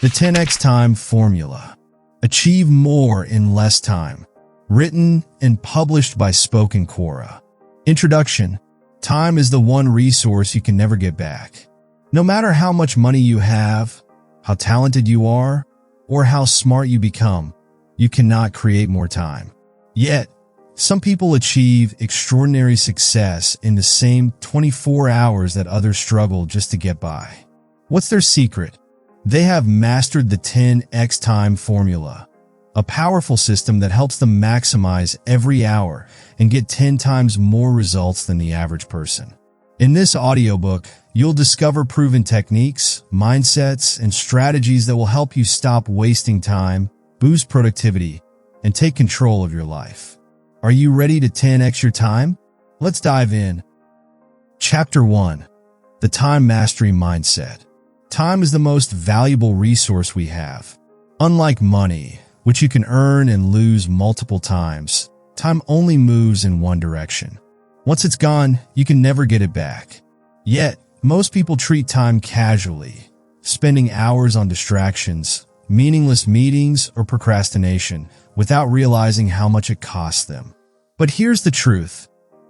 The 10x Time Formula. Achieve more in less time. Written and published by Spoken Quora. Introduction. Time is the one resource you can never get back. No matter how much money you have, how talented you are, or how smart you become, you cannot create more time. Yet, some people achieve extraordinary success in the same 24 hours that others struggle just to get by. What's their secret? They have mastered the 10x Time Formula, a powerful system that helps them maximize every hour and get 10 times more results than the average person. In this audiobook, you'll discover proven techniques, mindsets, and strategies that will help you stop wasting time, boost productivity, and take control of your life. Are you ready to 10x your time? Let's dive in. Chapter 1. The Time Mastery Mindset. Time is the most valuable resource we have. Unlike money, which you can earn and lose multiple times, time only moves in one direction. Once it's gone, you can never get it back. Yet, most people treat time casually, spending hours on distractions, meaningless meetings, or procrastination without realizing how much it costs them. But here's the truth.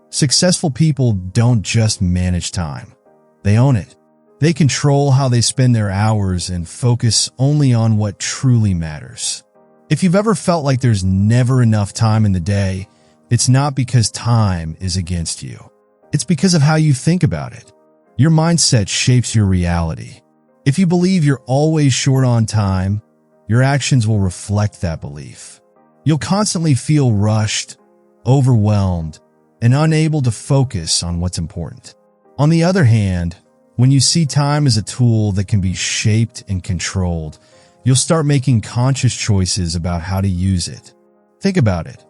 Successful people don't just manage time. They own it. They control how they spend their hours and focus only on what truly matters. If you've ever felt like there's never enough time in the day, it's not because time is against you. It's because of how you think about it. Your mindset shapes your reality. If you believe you're always short on time, your actions will reflect that belief. You'll constantly feel rushed, overwhelmed, and unable to focus on what's important. On the other hand, when you see time as a tool that can be shaped and controlled, you'll start making conscious choices about how to use it. Think about it.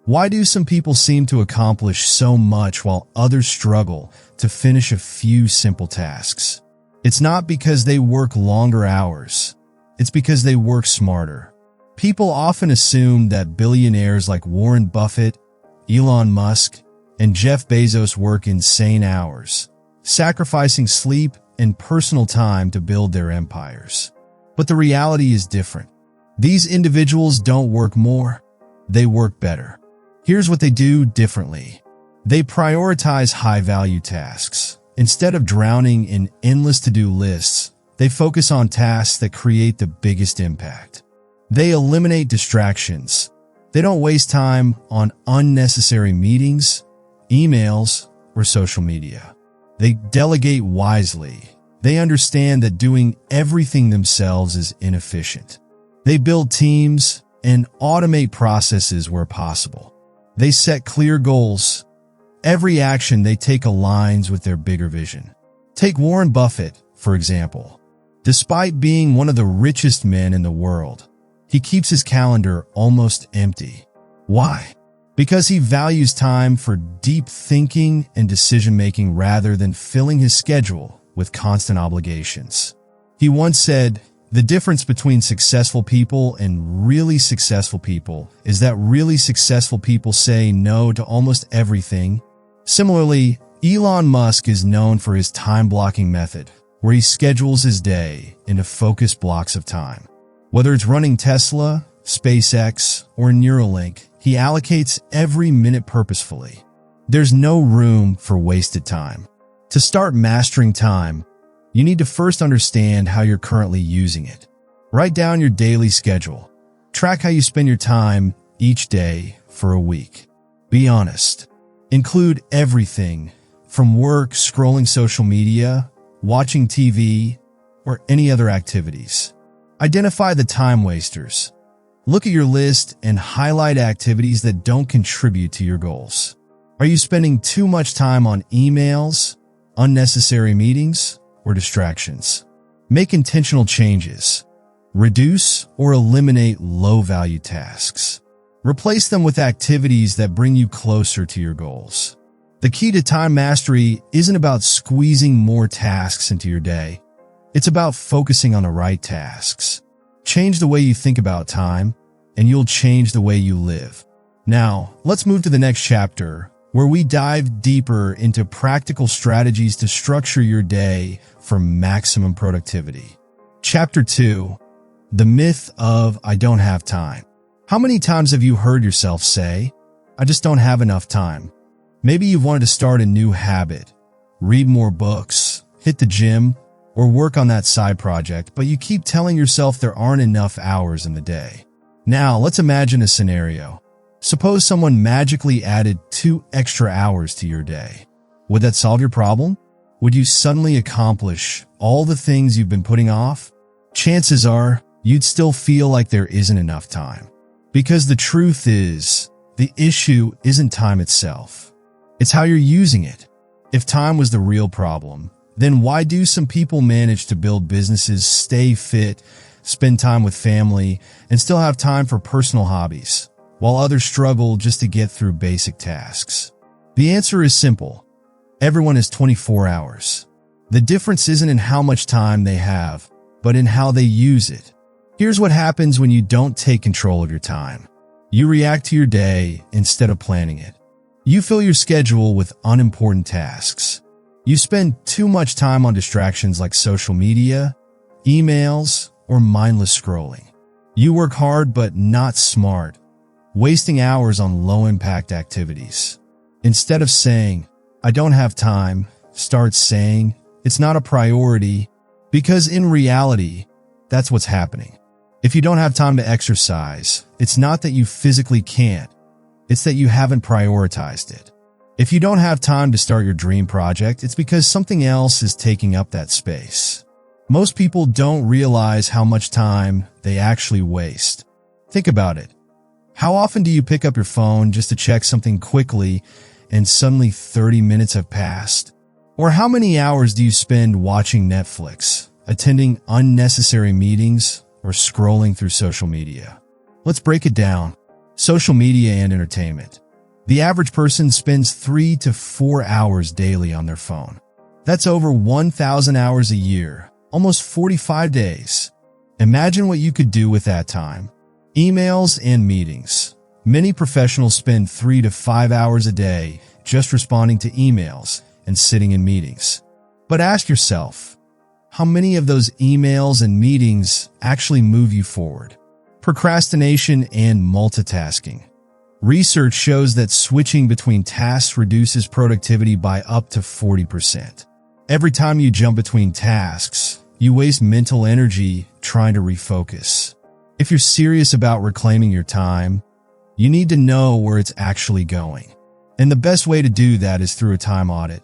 Why do some people seem to accomplish so much while others struggle to finish a few simple tasks? It's not because they work longer hours. It's because they work smarter. People often assume that billionaires like Warren Buffett, Elon Musk, and Jeff Bezos work insane hours, sacrificing sleep and personal time to build their empires. But the reality is different. These individuals don't work more, they work better. Here's what they do differently. They prioritize high-value tasks. Instead of drowning in endless to-do lists, they focus on tasks that create the biggest impact. They eliminate distractions. They don't waste time on unnecessary meetings, emails, or social media. They delegate wisely. They understand that doing everything themselves is inefficient. They build teams and automate processes where possible. They set clear goals. Every action they take aligns with their bigger vision. Take Warren Buffett, for example. Despite being one of the richest men in the world, he keeps his calendar almost empty. Why? Because he values time for deep thinking and decision-making rather than filling his schedule with constant obligations. He once said, "The difference between successful people and really successful people is that really successful people say no to almost everything." Similarly, Elon Musk is known for his time-blocking method, where he schedules his day into focused blocks of time. Whether it's running Tesla, SpaceX, or Neuralink, he allocates every minute purposefully. There's no room for wasted time. To start mastering time, you need to first understand how you're currently using it. Write down your daily schedule. Track how you spend your time each day for a week. Be honest. Include everything from work, scrolling social media, watching TV, or any other activities. Identify the time wasters. Look at your list and highlight activities that don't contribute to your goals. Are you spending too much time on emails, unnecessary meetings, or distractions? Make intentional changes. Reduce or eliminate low-value tasks. Replace them with activities that bring you closer to your goals. The key to time mastery isn't about squeezing more tasks into your day. It's about focusing on the right tasks. Change the way you think about time, and you'll change the way you live. Now, let's move to the next chapter, where we dive deeper into practical strategies to structure your day for maximum productivity. Chapter 2. The myth of I don't have time. How many times have you heard yourself say, I just don't have enough time? Maybe you've wanted to start a new habit, read more books, hit the gym, or work on that side project, but you keep telling yourself there aren't enough hours in the day. Now, let's imagine a scenario. Suppose someone magically added 2 extra hours to your day. Would that solve your problem? Would you suddenly accomplish all the things you've been putting off? Chances are, you'd still feel like there isn't enough time. Because the truth is, the issue isn't time itself. It's how you're using it. If time was the real problem, then why do some people manage to build businesses, stay fit, spend time with family, and still have time for personal hobbies, while others struggle just to get through basic tasks? The answer is simple. Everyone has 24 hours. The difference isn't in how much time they have, but in how they use it. Here's what happens when you don't take control of your time. You react to your day instead of planning it. You fill your schedule with unimportant tasks. You spend too much time on distractions like social media, emails, or mindless scrolling. You work hard but not smart, wasting hours on low-impact activities. Instead of saying, I don't have time, start saying, it's not a priority, because in reality, that's what's happening. If you don't have time to exercise, it's not that you physically can't, it's that you haven't prioritized it. If you don't have time to start your dream project, it's because something else is taking up that space. Most people don't realize how much time they actually waste. Think about it. How often do you pick up your phone just to check something quickly and suddenly 30 minutes have passed? Or how many hours do you spend watching Netflix, attending unnecessary meetings, or scrolling through social media? Let's break it down. Social media and entertainment. The average person spends 3 to 4 hours daily on their phone. That's over 1,000 hours a year, almost 45 days. Imagine what you could do with that time. Emails and meetings. Many professionals spend 3 to 5 hours a day just responding to emails and sitting in meetings. But ask yourself, how many of those emails and meetings actually move you forward? Procrastination and multitasking. Research shows that switching between tasks reduces productivity by up to 40%. Every time you jump between tasks, you waste mental energy trying to refocus. If you're serious about reclaiming your time, you need to know where it's actually going. And the best way to do that is through a time audit.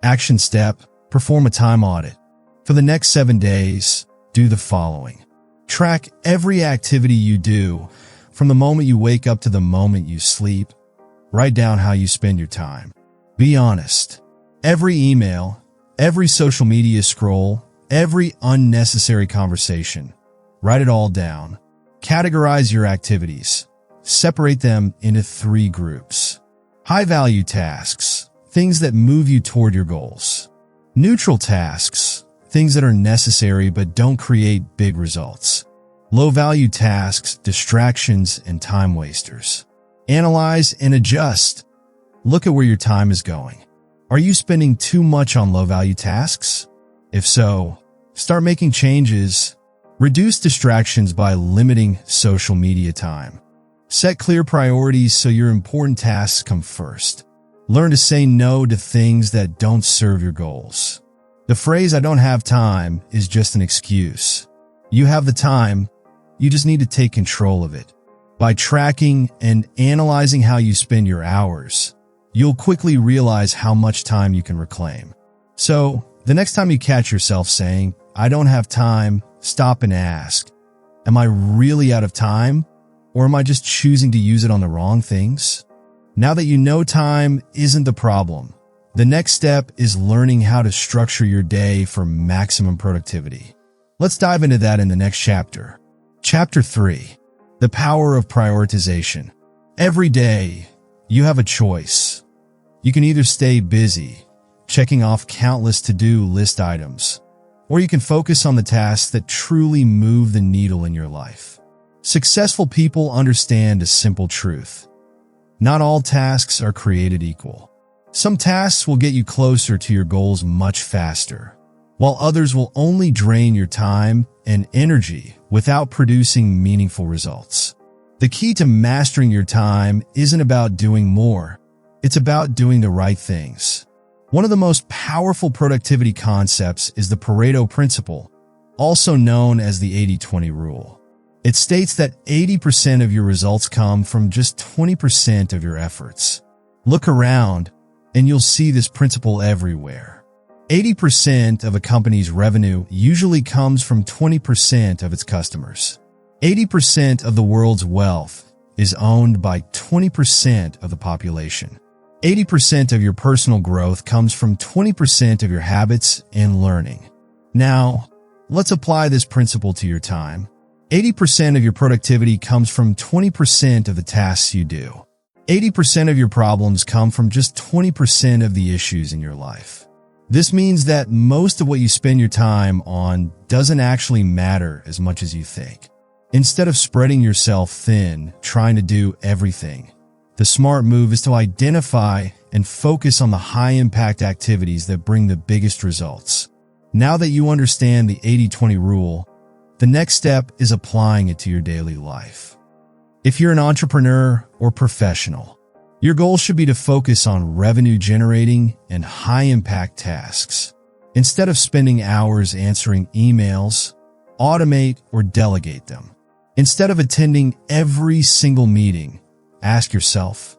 Action step, perform a time audit. For the next 7 days, do the following. Track every activity you do, from the moment you wake up to the moment you sleep. Write down how you spend your time. Be honest. Every email, every social media scroll, every unnecessary conversation. Write it all down. Categorize your activities. Separate them into 3 groups. High-value tasks, things that move you toward your goals. Neutral tasks, things that are necessary but don't create big results. Low-value tasks, distractions, and time wasters. Analyze and adjust. Look at where your time is going. Are you spending too much on low-value tasks? If so, start making changes. Reduce distractions by limiting social media time. Set clear priorities so your important tasks come first. Learn to say no to things that don't serve your goals. The phrase, I don't have time, is just an excuse. You have the time, you just need to take control of it. By tracking and analyzing how you spend your hours, you'll quickly realize how much time you can reclaim. So, the next time you catch yourself saying, I don't have time, stop and ask, am I really out of time? Or am I just choosing to use it on the wrong things? Now that you know time isn't the problem, the next step is learning how to structure your day for maximum productivity. Let's dive into that in the next chapter. Chapter 3. The Power of Prioritization. Every day, you have a choice. You can either stay busy, checking off countless to-do list items, or you can focus on the tasks that truly move the needle in your life. Successful people understand a simple truth. Not all tasks are created equal. Some tasks will get you closer to your goals much faster, while others will only drain your time and energy without producing meaningful results. The key to mastering your time isn't about doing more. It's about doing the right things. One of the most powerful productivity concepts is the Pareto principle, also known as the 80-20 rule. It states that 80% of your results come from just 20% of your efforts. Look around, and you'll see this principle everywhere. 80% of a company's revenue usually comes from 20% of its customers. 80% of the world's wealth is owned by 20% of the population. 80% of your personal growth comes from 20% of your habits and learning. Now, let's apply this principle to your time. 80% of your productivity comes from 20% of the tasks you do. 80% of your problems come from just 20% of the issues in your life. This means that most of what you spend your time on doesn't actually matter as much as you think. Instead of spreading yourself thin, trying to do everything, the smart move is to identify and focus on the high-impact activities that bring the biggest results. Now that you understand the 80-20 rule, the next step is applying it to your daily life. If you're an entrepreneur or professional, your goal should be to focus on revenue-generating and high-impact tasks. Instead of spending hours answering emails, automate or delegate them. Instead of attending every single meeting, ask yourself,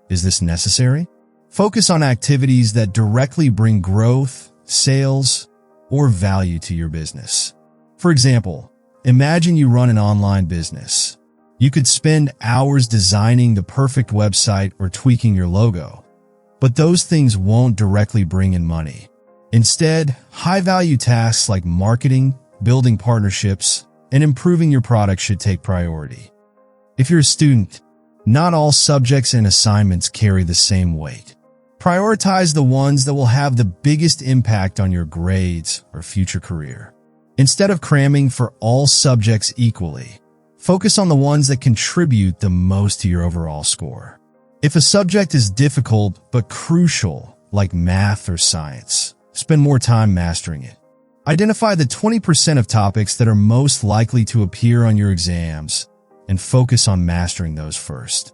is this necessary? Focus on activities that directly bring growth, sales, or value to your business. For example, imagine you run an online business. You could spend hours designing the perfect website or tweaking your logo, but those things won't directly bring in money. Instead, high-value tasks like marketing, building partnerships, and improving your product should take priority. If you're a student, not all subjects and assignments carry the same weight. Prioritize the ones that will have the biggest impact on your grades or future career. Instead of cramming for all subjects equally, focus on the ones that contribute the most to your overall score. If a subject is difficult but crucial, like math or science, spend more time mastering it. Identify the 20% of topics that are most likely to appear on your exams and focus on mastering those first.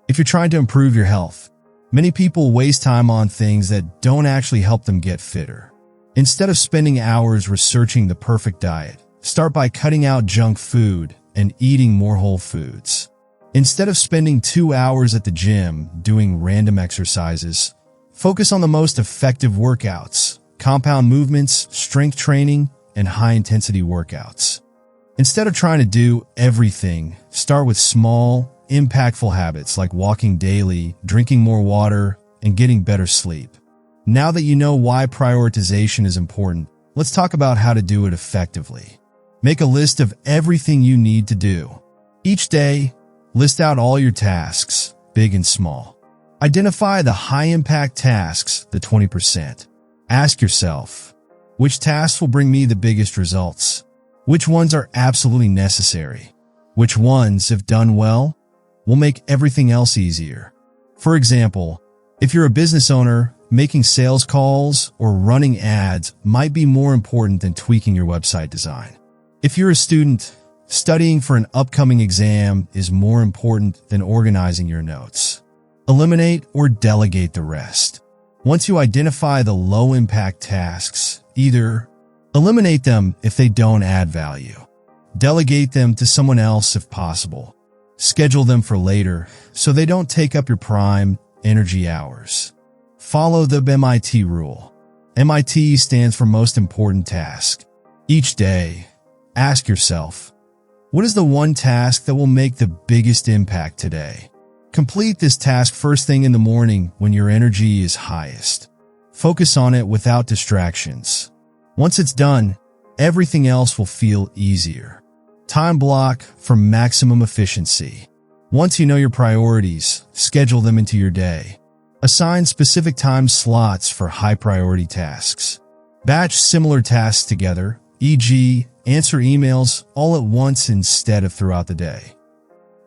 If you're trying to improve your health, many people waste time on things that don't actually help them get fitter. Instead of spending hours researching the perfect diet, start by cutting out junk food and eating more whole foods. Instead of spending 2 hours at the gym doing random exercises, focus on the most effective workouts, compound movements, strength training, and high-intensity workouts. Instead of trying to do everything, start with small, impactful habits like walking daily, drinking more water, and getting better sleep. Now that you know why prioritization is important, let's talk about how to do it effectively. Make a list of everything you need to do. Each day, list out all your tasks, big and small. Identify the high-impact tasks, the 20%. Ask yourself, which tasks will bring me the biggest results? Which ones are absolutely necessary? Which ones, if done well, will make everything else easier? For example, if you're a business owner, making sales calls or running ads might be more important than tweaking your website design. If you're a student, studying for an upcoming exam is more important than organizing your notes. Eliminate or delegate the rest. Once you identify the low-impact tasks, either eliminate them if they don't add value. Delegate them to someone else if possible. Schedule them for later so they don't take up your prime energy hours. Follow the MIT rule. MIT stands for Most Important Task. Each day, ask yourself, what is the one task that will make the biggest impact today? Complete this task first thing in the morning when your energy is highest. Focus on it without distractions. Once it's done, everything else will feel easier. Time block for maximum efficiency. Once you know your priorities, schedule them into your day. Assign specific time slots for high-priority tasks. Batch similar tasks together, e.g., answer emails all at once instead of throughout the day.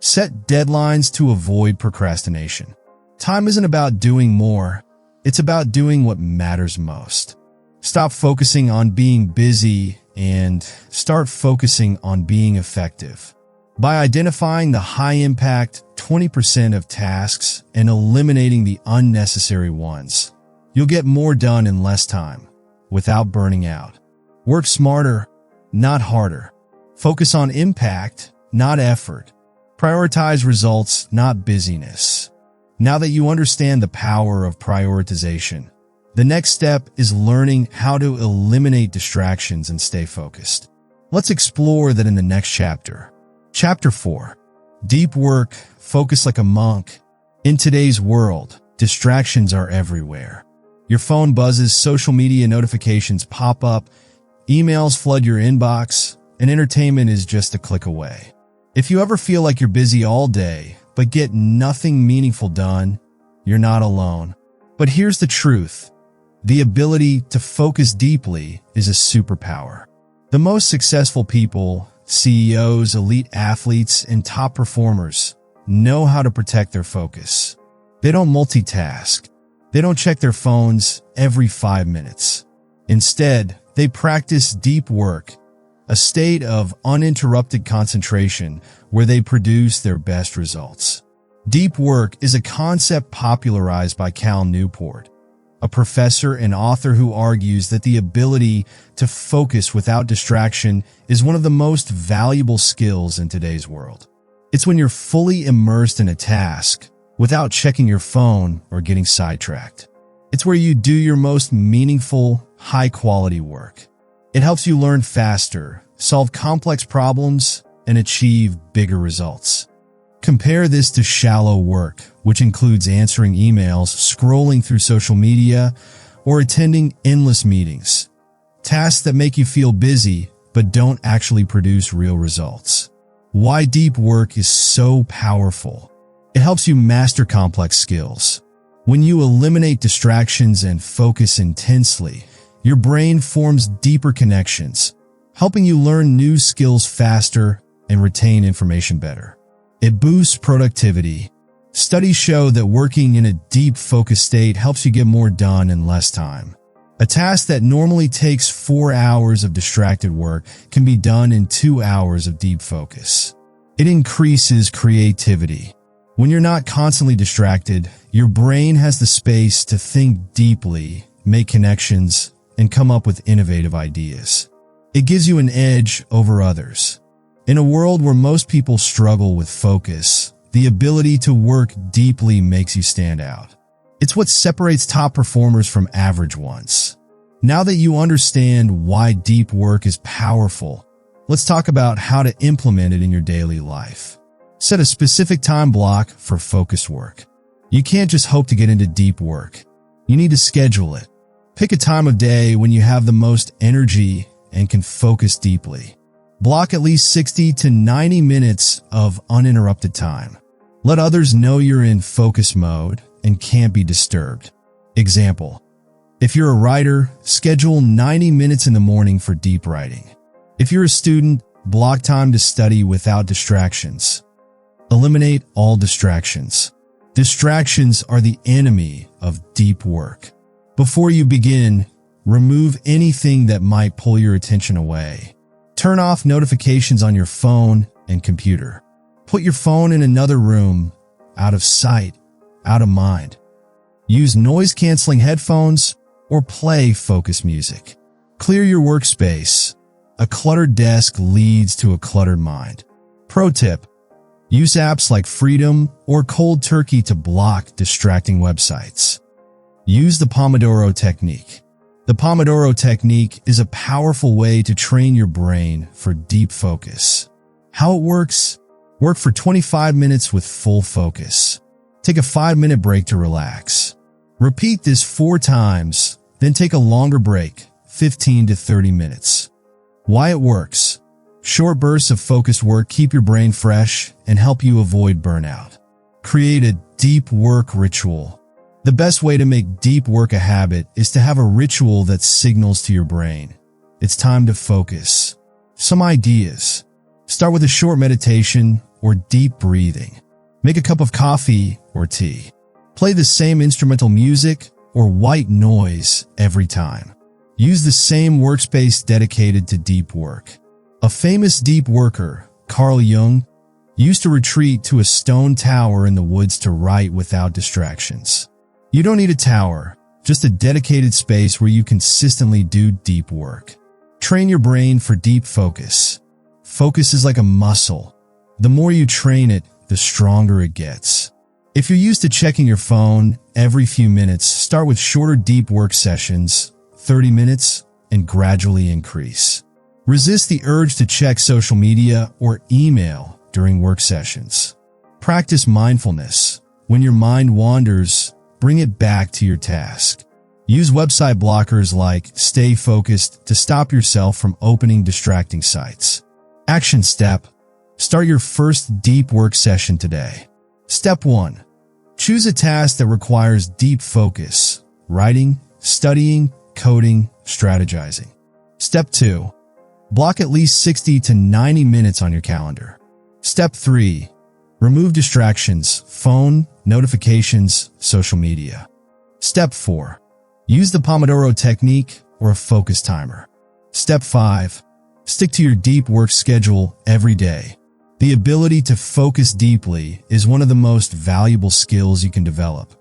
Set deadlines to avoid procrastination. Time isn't about doing more, it's about doing what matters most. Stop focusing on being busy and start focusing on being effective. By identifying the high-impact 20% of tasks and eliminating the unnecessary ones, you'll get more done in less time without burning out. Work smarter, not harder. Focus on impact, not effort. Prioritize results, not busyness. Now that you understand the power of prioritization, the next step is learning how to eliminate distractions and stay focused. Let's explore that in the next chapter. Chapter 4. Deep work, focus like a monk. In today's world, distractions are everywhere. Your phone buzzes, social media notifications pop up, emails flood your inbox, and entertainment is just a click away. If you ever feel like you're busy all day, but get nothing meaningful done, you're not alone. But here's the truth. The ability to focus deeply is a superpower. The most successful people, CEOs, elite athletes, and top performers know how to protect their focus. They don't multitask. They don't check their phones every 5 minutes. Instead, they practice deep work, a state of uninterrupted concentration where they produce their best results. Deep work is a concept popularized by Cal Newport, a professor and author who argues that the ability to focus without distraction is one of the most valuable skills in today's world. It's when you're fully immersed in a task without checking your phone or getting sidetracked. It's where you do your most meaningful, high-quality work. It helps you learn faster, solve complex problems, and achieve bigger results. Compare this to shallow work, which includes answering emails, scrolling through social media, or attending endless meetings. Tasks that make you feel busy but don't actually produce real results. Why deep work is so powerful. It helps you master complex skills. When you eliminate distractions and focus intensely, your brain forms deeper connections, helping you learn new skills faster and retain information better. It boosts productivity. Studies show that working in a deep focus state helps you get more done in less time. A task that normally takes 4 hours of distracted work can be done in 2 hours of deep focus. It increases creativity. When you're not constantly distracted, your brain has the space to think deeply, make connections, and come up with innovative ideas. It gives you an edge over others. In a world where most people struggle with focus, the ability to work deeply makes you stand out. It's what separates top performers from average ones. Now that you understand why deep work is powerful, let's talk about how to implement it in your daily life. Set a specific time block for focused work. You can't just hope to get into deep work. You need to schedule it. Pick a time of day when you have the most energy and can focus deeply. Block at least 60 to 90 minutes of uninterrupted time. Let others know you're in focus mode and can't be disturbed. Example: if you're a writer, schedule 90 minutes in the morning for deep writing. If you're a student, block time to study without distractions. Eliminate all distractions. Distractions are the enemy of deep work. Before you begin, remove anything that might pull your attention away. Turn off notifications on your phone and computer. Put your phone in another room, out of sight, out of mind. Use noise-canceling headphones or play focus music. Clear your workspace. A cluttered desk leads to a cluttered mind. Pro tip: use apps like Freedom or Cold Turkey to block distracting websites. Use the Pomodoro technique. The Pomodoro technique is a powerful way to train your brain for deep focus. How it works? Work for 25 minutes with full focus. Take a 5-minute break to relax. Repeat this 4 times, then take a longer break, 15 to 30 minutes. Why it works? Short bursts of focused work keep your brain fresh and help you avoid burnout. Create a deep work ritual. The best way to make deep work a habit is to have a ritual that signals to your brain it's time to focus. Some ideas: start with a short meditation or deep breathing. Make a cup of coffee or tea. Play the same instrumental music or white noise every time. Use the same workspace dedicated to deep work. A famous deep worker, Carl Jung, used to retreat to a stone tower in the woods to write without distractions. You don't need a tower, just a dedicated space where you consistently do deep work. Train your brain for deep focus. Focus is like a muscle. The more you train it, the stronger it gets. If you're used to checking your phone every few minutes, start with shorter deep work sessions, 30 minutes, and gradually increase. Resist the urge to check social media or email during work sessions. Practice mindfulness. When your mind wanders, bring it back to your task. Use website blockers like Stay Focused to stop yourself from opening distracting sites. Action step. Start your first deep work session today. Step 1. Choose a task that requires deep focus. Writing, studying, coding, strategizing. Step 2. Block at least 60 to 90 minutes on your calendar. Step 3. Remove distractions, phone, notifications, social media. Step 4. Use the Pomodoro technique or a focus timer. Step 5. Stick to your deep work schedule every day. The ability to focus deeply is one of the most valuable skills you can develop.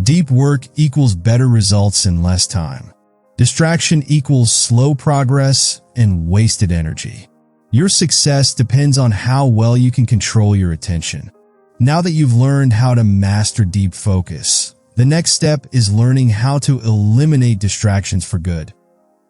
Deep work equals better results in less time. Distraction equals slow progress and wasted energy. Your success depends on how well you can control your attention. Now that you've learned how to master deep focus, the next step is learning how to eliminate distractions for good,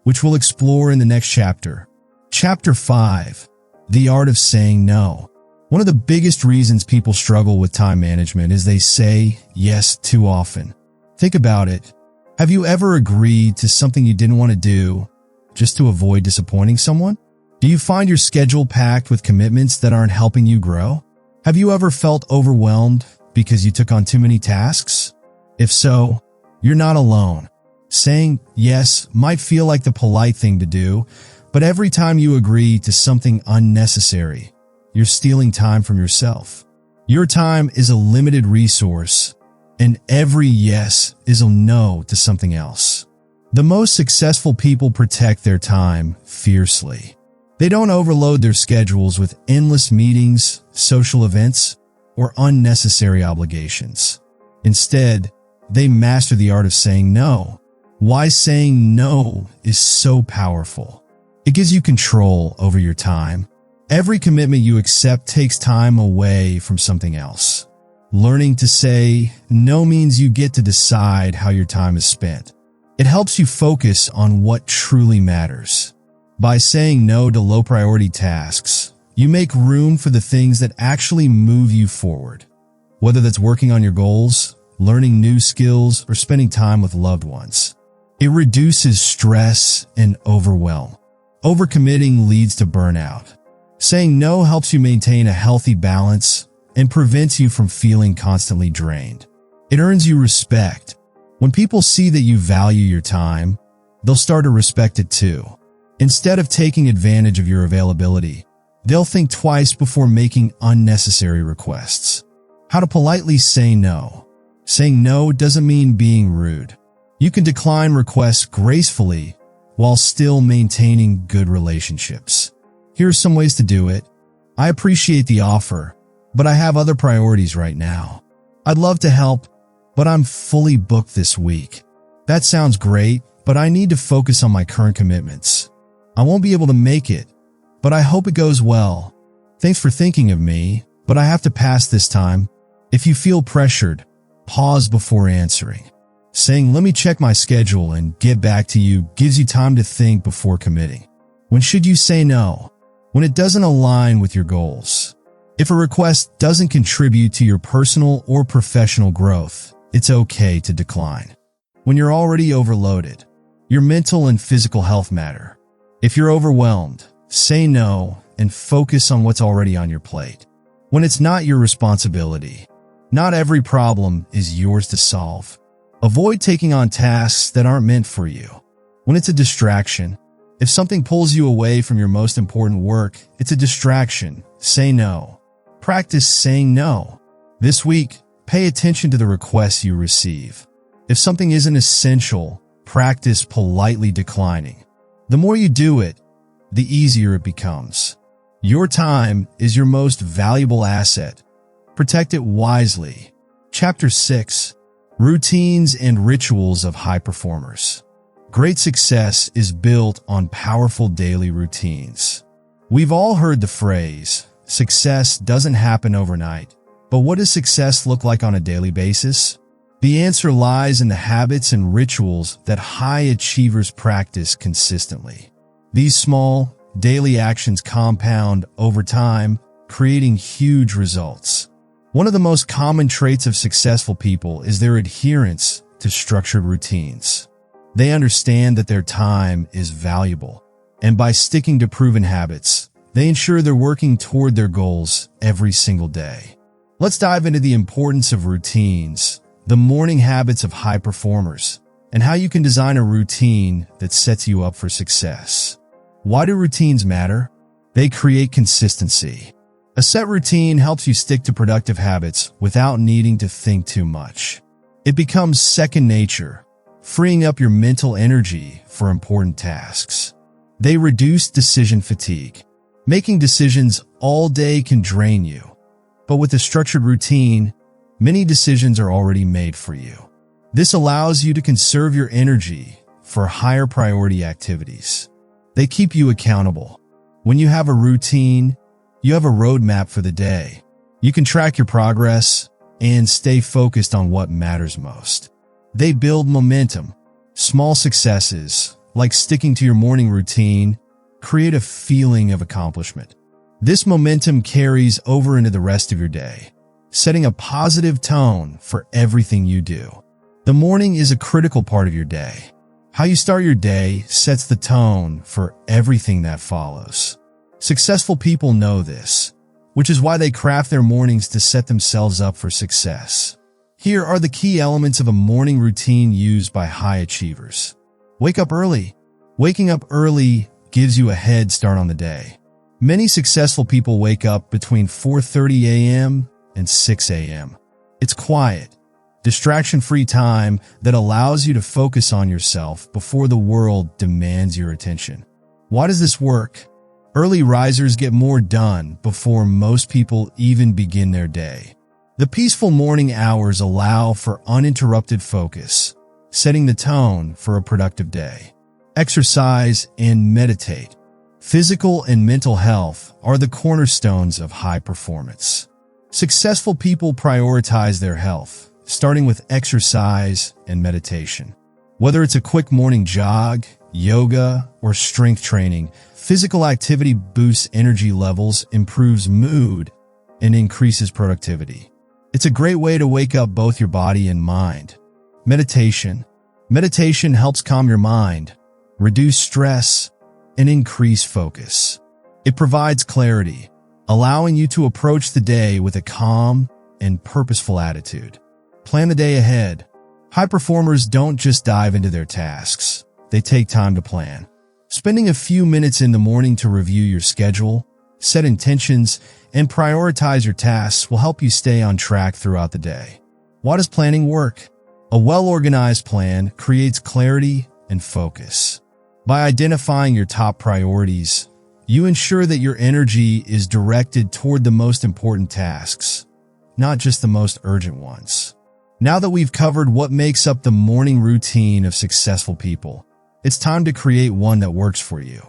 which we'll explore in the next chapter. Chapter 5. The Art of Saying No. One of the biggest reasons people struggle with time management is they say yes too often. Think about it. Have you ever agreed to something you didn't want to do just to avoid disappointing someone? Do you find your schedule packed with commitments that aren't helping you grow? Have you ever felt overwhelmed because you took on too many tasks? If so, you're not alone. Saying yes might feel like the polite thing to do, but every time you agree to something unnecessary, you're stealing time from yourself. Your time is a limited resource, and every yes is a no to something else. The most successful people protect their time fiercely. They don't overload their schedules with endless meetings, social events, or unnecessary obligations. Instead, they master the art of saying no. Why saying no is so powerful. It gives you control over your time. Every commitment you accept takes time away from something else. Learning to say no means you get to decide how your time is spent. It helps you focus on what truly matters. By saying no to low-priority tasks, you make room for the things that actually move you forward. Whether that's working on your goals, learning new skills, or spending time with loved ones. It reduces stress and overwhelm. Overcommitting leads to burnout. Saying no helps you maintain a healthy balance and prevents you from feeling constantly drained. It earns you respect. When people see that you value your time, they'll start to respect it too. Instead of taking advantage of your availability, they'll think twice before making unnecessary requests. How to politely say no. Saying no doesn't mean being rude. You can decline requests gracefully while still maintaining good relationships. Here are some ways to do it. I appreciate the offer, but I have other priorities right now. I'd love to help, but I'm fully booked this week. That sounds great, but I need to focus on my current commitments. I won't be able to make it, but I hope it goes well. Thanks for thinking of me, but I have to pass this time. If you feel pressured, pause before answering. Saying, "Let me check my schedule and get back to you," gives you time to think before committing. When should you say no? When it doesn't align with your goals. If a request doesn't contribute to your personal or professional growth, it's okay to decline. When you're already overloaded, your mental and physical health matter. If you're overwhelmed, say no and focus on what's already on your plate. When it's not your responsibility, not every problem is yours to solve. Avoid taking on tasks that aren't meant for you. When it's a distraction, if something pulls you away from your most important work, it's a distraction. Say no. Practice saying no. This week, pay attention to the requests you receive. If something isn't essential, practice politely declining. The more you do it, the easier it becomes. Your time is your most valuable asset. Protect it wisely. Chapter 6. Routines and Rituals of High Performers. Great success is built on powerful daily routines. We've all heard the phrase, success doesn't happen overnight. But what does success look like on a daily basis? The answer lies in the habits and rituals that high achievers practice consistently. These small, daily actions compound over time, creating huge results. One of the most common traits of successful people is their adherence to structured routines. They understand that their time is valuable, and by sticking to proven habits, they ensure they're working toward their goals every single day. Let's dive into the importance of routines, the morning habits of high performers, and how you can design a routine that sets you up for success. Why do routines matter? They create consistency. A set routine helps you stick to productive habits without needing to think too much. It becomes second nature, freeing up your mental energy for important tasks. They reduce decision fatigue. Making decisions all day can drain you. But with a structured routine, many decisions are already made for you. This allows you to conserve your energy for higher priority activities. They keep you accountable. When you have a routine, you have a roadmap for the day. You can track your progress and stay focused on what matters most. They build momentum. Small successes, like sticking to your morning routine, create a feeling of accomplishment. This momentum carries over into the rest of your day, setting a positive tone for everything you do. The morning is a critical part of your day. How you start your day sets the tone for everything that follows. Successful people know this, which is why they craft their mornings to set themselves up for success. Here are the key elements of a morning routine used by high achievers. Wake up early. Waking up early gives you a head start on the day. Many successful people wake up between 4:30 a.m. and 6 a.m. It's quiet, distraction-free time that allows you to focus on yourself before the world demands your attention. Why does this work? Early risers get more done before most people even begin their day. The peaceful morning hours allow for uninterrupted focus, setting the tone for a productive day. Exercise and meditate. Physical and mental health are the cornerstones of high performance. Successful people prioritize their health, starting with exercise and meditation. Whether it's a quick morning jog, yoga, or strength training, physical activity boosts energy levels, improves mood, and increases productivity. It's a great way to wake up both your body and mind. Meditation. Meditation helps calm your mind, reduce stress, and increase focus. It provides clarity, allowing you to approach the day with a calm and purposeful attitude. Plan the day ahead. High performers don't just dive into their tasks. They take time to plan. Spending a few minutes in the morning to review your schedule, set intentions, and prioritize your tasks will help you stay on track throughout the day. Why does planning work? A well-organized plan creates clarity and focus. By identifying your top priorities, you ensure that your energy is directed toward the most important tasks, not just the most urgent ones. Now that we've covered what makes up the morning routine of successful people, it's time to create one that works for you.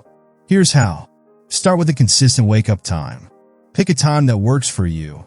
Here's how. Start with a consistent wake-up time. Pick a time that works for you,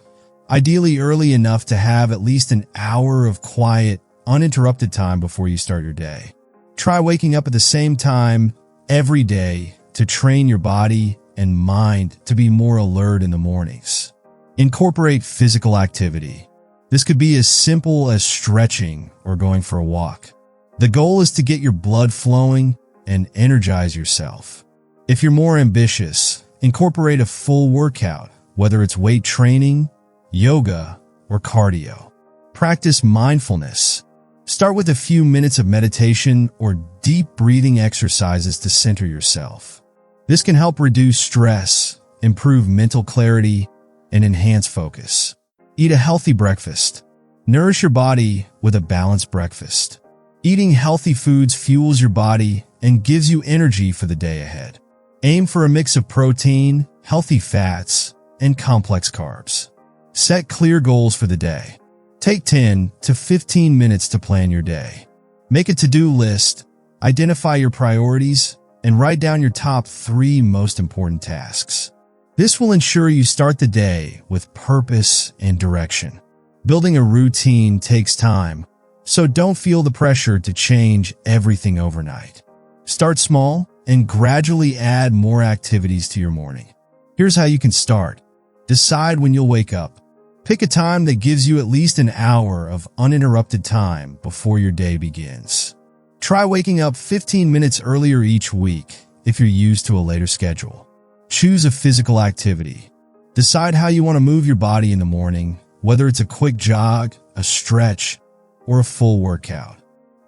ideally early enough to have at least an hour of quiet, uninterrupted time before you start your day. Try waking up at the same time every day to train your body and mind to be more alert in the mornings. Incorporate physical activity. This could be as simple as stretching or going for a walk. The goal is to get your blood flowing and energize yourself. If you're more ambitious, incorporate a full workout, whether it's weight training, yoga, or cardio. Practice mindfulness. Start with a few minutes of meditation or deep breathing exercises to center yourself. This can help reduce stress, improve mental clarity, and enhance focus. Eat a healthy breakfast. Nourish your body with a balanced breakfast. Eating healthy foods fuels your body and gives you energy for the day ahead. Aim for a mix of protein, healthy fats, and complex carbs. Set clear goals for the day. Take 10 to 15 minutes to plan your day. Make a to-do list, identify your priorities, and write down your top 3 most important tasks. This will ensure you start the day with purpose and direction. Building a routine takes time, so don't feel the pressure to change everything overnight. Start small and gradually add more activities to your morning. Here's how you can start. Decide when you'll wake up. Pick a time that gives you at least an hour of uninterrupted time before your day begins. Try waking up 15 minutes earlier each week if you're used to a later schedule. Choose a physical activity. Decide how you want to move your body in the morning, whether it's a quick jog, a stretch, or a full workout.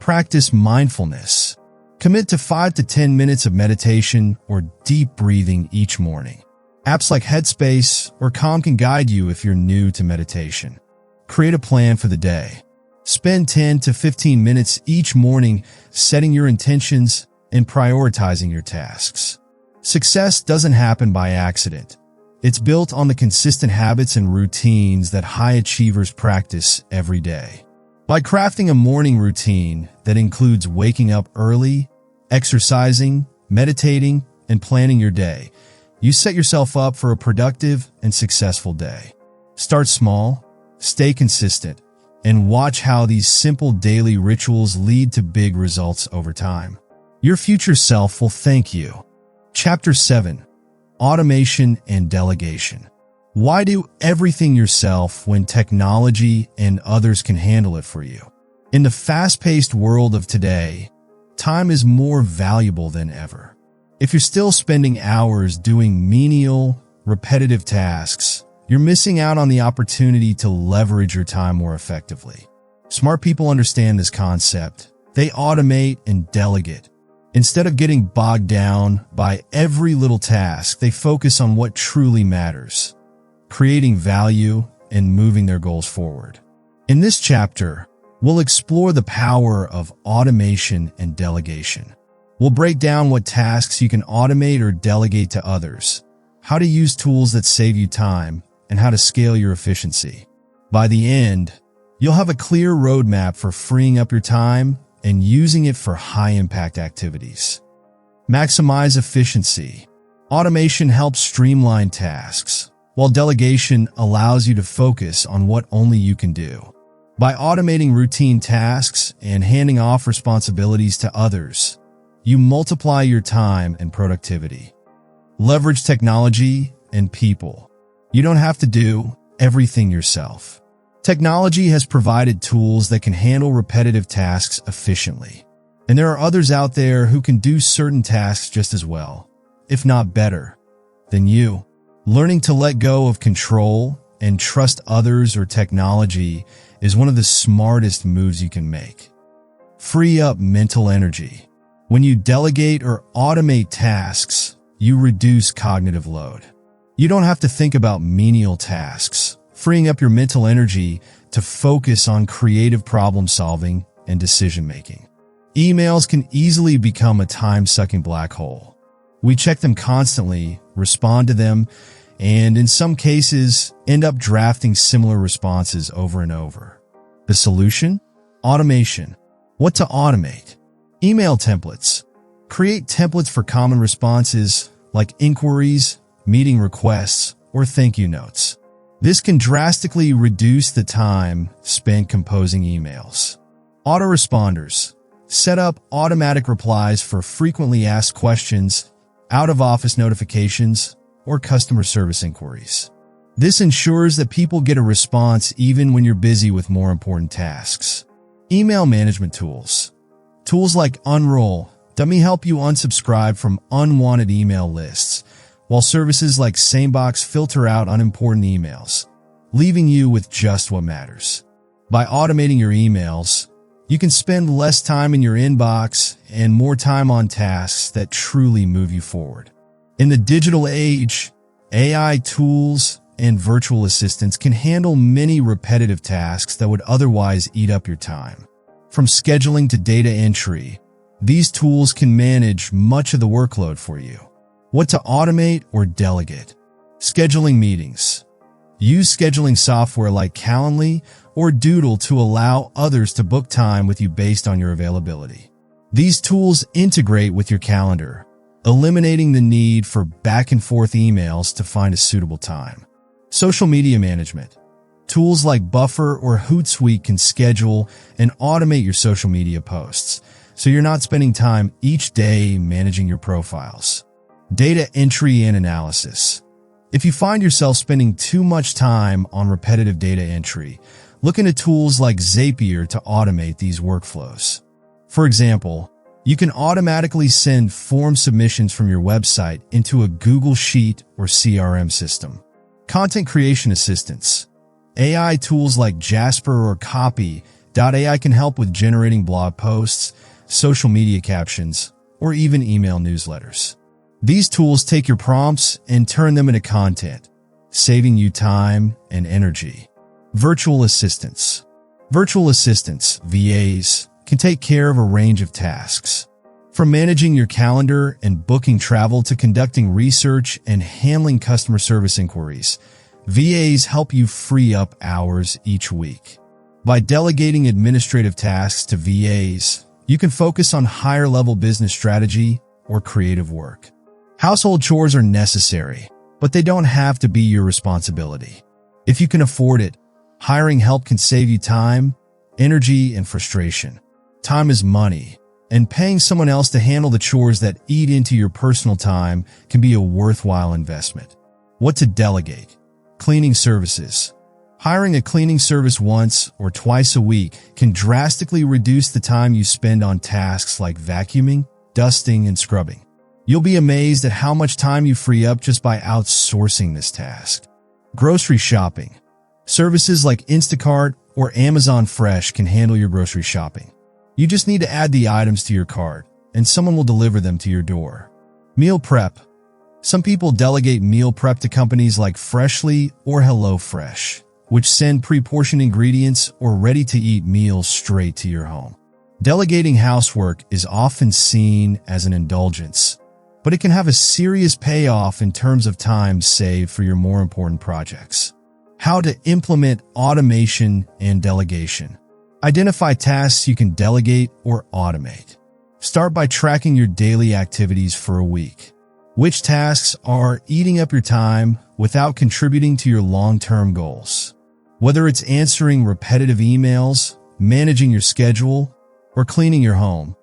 Practice mindfulness. Commit to 5 to 10 minutes of meditation or deep breathing each morning. Apps like Headspace or Calm can guide you if you're new to meditation. Create a plan for the day. Spend 10 to 15 minutes each morning setting your intentions and prioritizing your tasks. Success doesn't happen by accident. It's built on the consistent habits and routines that high achievers practice every day. By crafting a morning routine that includes waking up early, exercising, meditating, and planning your day, you set yourself up for a productive and successful day. Start small, stay consistent, and watch how these simple daily rituals lead to big results over time. Your future self will thank you. Chapter 7. Automation and Delegation. Why do everything yourself when technology and others can handle it for you? In the fast-paced world of today, time is more valuable than ever. If you're still spending hours doing menial, repetitive tasks, you're missing out on the opportunity to leverage your time more effectively. Smart people understand this concept. They automate and delegate. Instead of getting bogged down by every little task, they focus on what truly matters, creating value and moving their goals forward. In this chapter, we'll explore the power of automation and delegation. We'll break down what tasks you can automate or delegate to others, how to use tools that save you time, and how to scale your efficiency. By the end, you'll have a clear roadmap for freeing up your time and using it for high-impact activities. Maximize efficiency. Automation helps streamline tasks, while delegation allows you to focus on what only you can do. By automating routine tasks and handing off responsibilities to others, you multiply your time and productivity. Leverage technology and people. You don't have to do everything yourself. Technology has provided tools that can handle repetitive tasks efficiently. And there are others out there who can do certain tasks just as well, if not better, than you. Learning to let go of control and trust others or technology is one of the smartest moves you can make. Free up mental energy. When you delegate or automate tasks, you reduce cognitive load. You don't have to think about menial tasks, freeing up your mental energy to focus on creative problem-solving and decision-making. Emails can easily become a time-sucking black hole. We check them constantly, respond to them, and in some cases, end up drafting similar responses over and over. The solution? Automation. What to automate? Email templates. Create templates for common responses like inquiries, meeting requests, or thank you notes. This can drastically reduce the time spent composing emails. Autoresponders. Set up automatic replies for frequently asked questions, out-of-office notifications, or customer service inquiries. This ensures that people get a response even when you're busy with more important tasks. Email management tools. Tools like Unroll Dummy help you unsubscribe from unwanted email lists, while services like SameBox filter out unimportant emails, leaving you with just what matters. By automating your emails, you can spend less time in your inbox and more time on tasks that truly move you forward. In the digital age, AI tools and virtual assistants can handle many repetitive tasks that would otherwise eat up your time. From scheduling to data entry, these tools can manage much of the workload for you. What to automate or delegate? Scheduling meetings. Use scheduling software like Calendly or Doodle to allow others to book time with you based on your availability. These tools integrate with your calendar, eliminating the need for back-and-forth emails to find a suitable time. Social media management. Tools like Buffer or Hootsuite can schedule and automate your social media posts, so you're not spending time each day managing your profiles. Data entry and analysis. If you find yourself spending too much time on repetitive data entry, look into tools like Zapier to automate these workflows. For example, you can automatically send form submissions from your website into a Google Sheet or CRM system. Content creation assistance. AI tools like Jasper or Copy.ai can help with generating blog posts, social media captions, or even email newsletters. These tools take your prompts and turn them into content, saving you time and energy. Virtual assistants. Virtual assistants, VAs, can take care of a range of tasks. From managing your calendar and booking travel to conducting research and handling customer service inquiries, VAs help you free up hours each week. By delegating administrative tasks to VAs, you can focus on higher-level business strategy or creative work. Household chores are necessary, but they don't have to be your responsibility. If you can afford it, hiring help can save you time, energy, and frustration. Time is money, and paying someone else to handle the chores that eat into your personal time can be a worthwhile investment. What to delegate? Cleaning services. Hiring a cleaning service once or twice a week can drastically reduce the time you spend on tasks like vacuuming, dusting, and scrubbing. You'll be amazed at how much time you free up just by outsourcing this task. Grocery shopping. Services like Instacart or Amazon Fresh can handle your grocery shopping. You just need to add the items to your cart, and someone will deliver them to your door. Meal prep. Some people delegate meal prep to companies like Freshly or HelloFresh, which send pre-portioned ingredients or ready-to-eat meals straight to your home. Delegating housework is often seen as an indulgence, but it can have a serious payoff in terms of time saved for your more important projects. How to implement automation and delegation. Identify tasks you can delegate or automate. Start by tracking your daily activities for a week. Which tasks are eating up your time without contributing to your long-term goals? Whether it's answering repetitive emails, managing your schedule, or cleaning your home,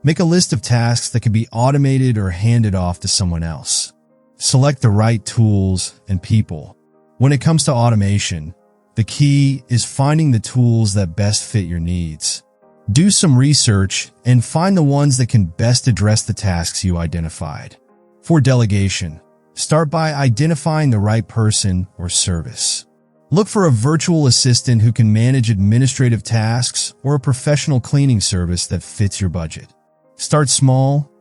make a list of tasks that can be automated or handed off to someone else. Select the right tools and people. When it comes to automation, the key is finding the tools that best fit your needs. Do some research and find the ones that can best address the tasks you identified. For delegation, start by identifying the right person or service. Look for a virtual assistant who can manage administrative tasks or a professional cleaning service that fits your budget. Start small,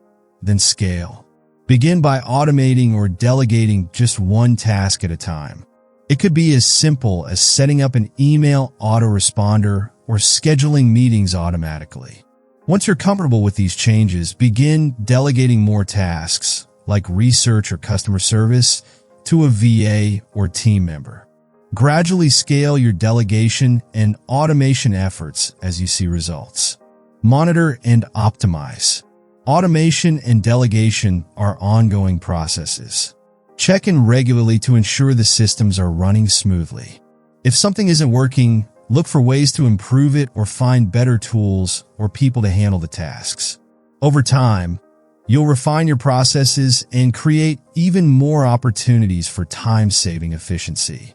then scale. Begin by automating or delegating just one task at a time. It could be as simple as setting up an email autoresponder or scheduling meetings automatically. Once you're comfortable with these changes, begin delegating more tasks, like research or customer service, to a VA or team member. Gradually scale your delegation and automation efforts as you see results. Monitor and optimize. Automation and delegation are ongoing processes. Check in regularly to ensure the systems are running smoothly. If something isn't working, look for ways to improve it or find better tools or people to handle the tasks. Over time, you'll refine your processes and create even more opportunities for time-saving efficiency.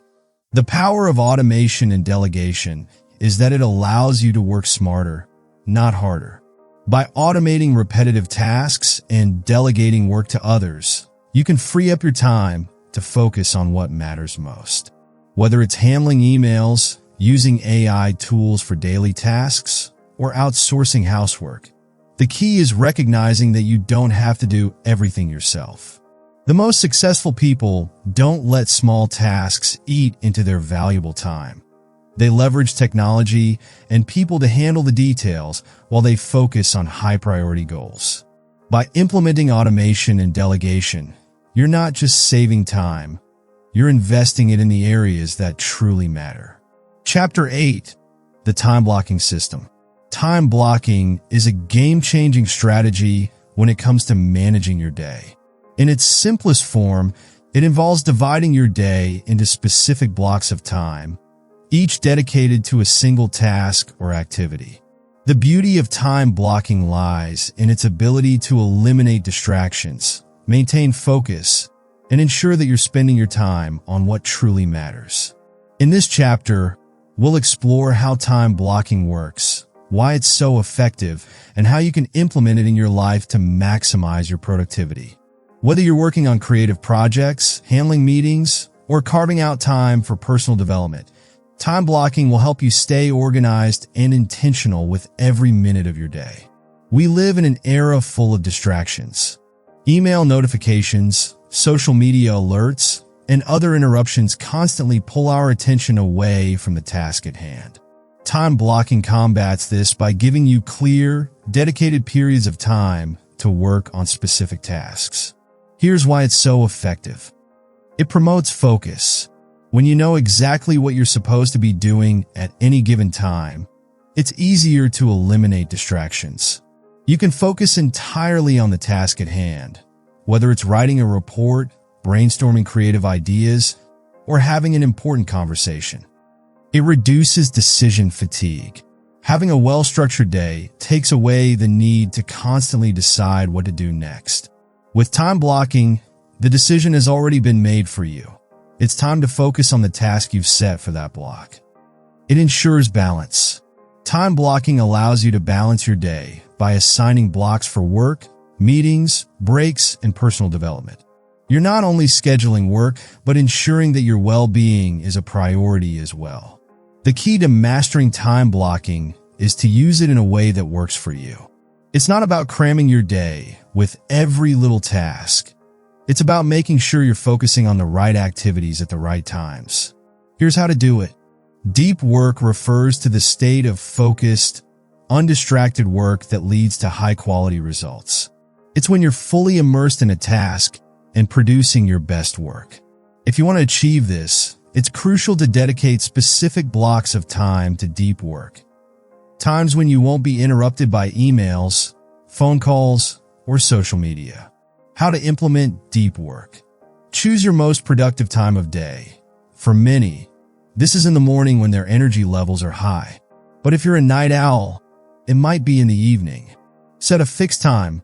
The power of automation and delegation is that it allows you to work smarter, not harder. By automating repetitive tasks and delegating work to others, you can free up your time to focus on what matters most. Whether it's handling emails, using AI tools for daily tasks, or outsourcing housework, the key is recognizing that you don't have to do everything yourself. The most successful people don't let small tasks eat into their valuable time. They leverage technology and people to handle the details while they focus on high-priority goals. By implementing automation and delegation, you're not just saving time, you're investing it in the areas that truly matter. Chapter 8. The Time Blocking System. Time blocking is a game-changing strategy when it comes to managing your day. In its simplest form, it involves dividing your day into specific blocks of time, each dedicated to a single task or activity. The beauty of time blocking lies in its ability to eliminate distractions, maintain focus, and ensure that you're spending your time on what truly matters. In this chapter, we'll explore how time blocking works, why it's so effective, and how you can implement it in your life to maximize your productivity. Whether you're working on creative projects, handling meetings, or carving out time for personal development, time blocking will help you stay organized and intentional with every minute of your day. We live in an era full of distractions. Email notifications, social media alerts, and other interruptions constantly pull our attention away from the task at hand. Time blocking combats this by giving you clear, dedicated periods of time to work on specific tasks. Here's why it's so effective. It promotes focus. When you know exactly what you're supposed to be doing at any given time, it's easier to eliminate distractions. You can focus entirely on the task at hand, whether it's writing a report, brainstorming creative ideas, or having an important conversation. It reduces decision fatigue. Having a well-structured day takes away the need to constantly decide what to do next. With time blocking, the decision has already been made for you. It's time to focus on the task you've set for that block. It ensures balance. Time blocking allows you to balance your day by assigning blocks for work, meetings, breaks, and personal development. You're not only scheduling work, but ensuring that your well-being is a priority as well. The key to mastering time blocking is to use it in a way that works for you. It's not about cramming your day with every little task. It's about making sure you're focusing on the right activities at the right times. Here's how to do it. Deep work refers to the state of focused, undistracted work that leads to high-quality results. It's when you're fully immersed in a task and producing your best work. If you want to achieve this, it's crucial to dedicate specific blocks of time to deep work. Times when you won't be interrupted by emails, phone calls, or social media. How to implement deep work. Choose your most productive time of day. For many, this is in the morning when their energy levels are high. But if you're a night owl, it might be in the evening. Set a fixed time.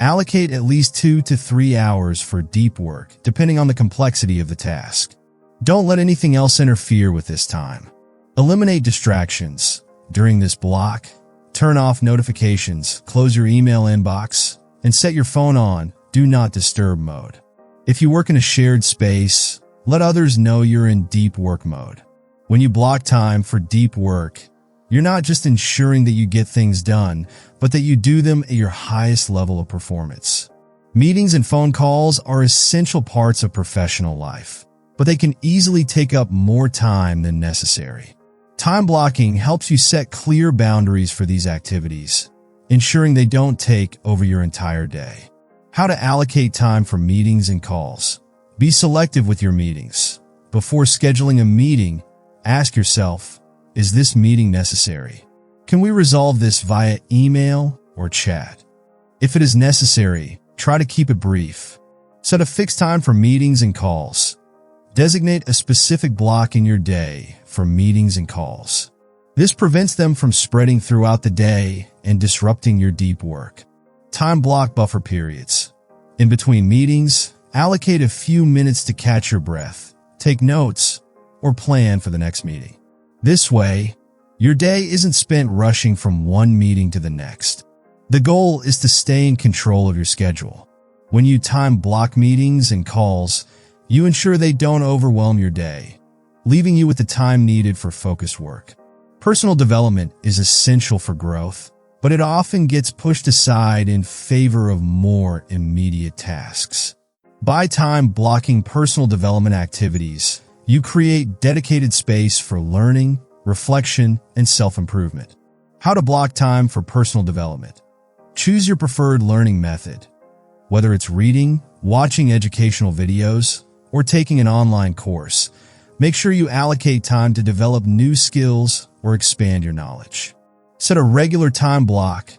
Allocate at least 2 to 3 hours for deep work, depending on the complexity of the task. Don't let anything else interfere with this time. Eliminate distractions. During this block, turn off notifications, close your email inbox, and set your phone on Do Not Disturb mode. If you work in a shared space, let others know you're in deep work mode. When you block time for deep work, you're not just ensuring that you get things done, but that you do them at your highest level of performance. Meetings and phone calls are essential parts of professional life, but they can easily take up more time than necessary. Time blocking helps you set clear boundaries for these activities, ensuring they don't take over your entire day. How to allocate time for meetings and calls. Be selective with your meetings. Before scheduling a meeting, ask yourself, is this meeting necessary? Can we resolve this via email or chat? If it is necessary, try to keep it brief. Set a fixed time for meetings and calls. Designate a specific block in your day for meetings and calls. This prevents them from spreading throughout the day and disrupting your deep work. Time block buffer periods. In between meetings, allocate a few minutes to catch your breath, take notes, or plan for the next meeting. This way, your day isn't spent rushing from one meeting to the next. The goal is to stay in control of your schedule. When you time block meetings and calls, you ensure they don't overwhelm your day, leaving you with the time needed for focused work. Personal development is essential for growth, but it often gets pushed aside in favor of more immediate tasks. By time blocking personal development activities, you create dedicated space for learning, reflection, and self-improvement. How to block time for personal development. Choose your preferred learning method. Whether it's reading, watching educational videos, or taking an online course, make sure you allocate time to develop new skills or expand your knowledge. Set a regular time block.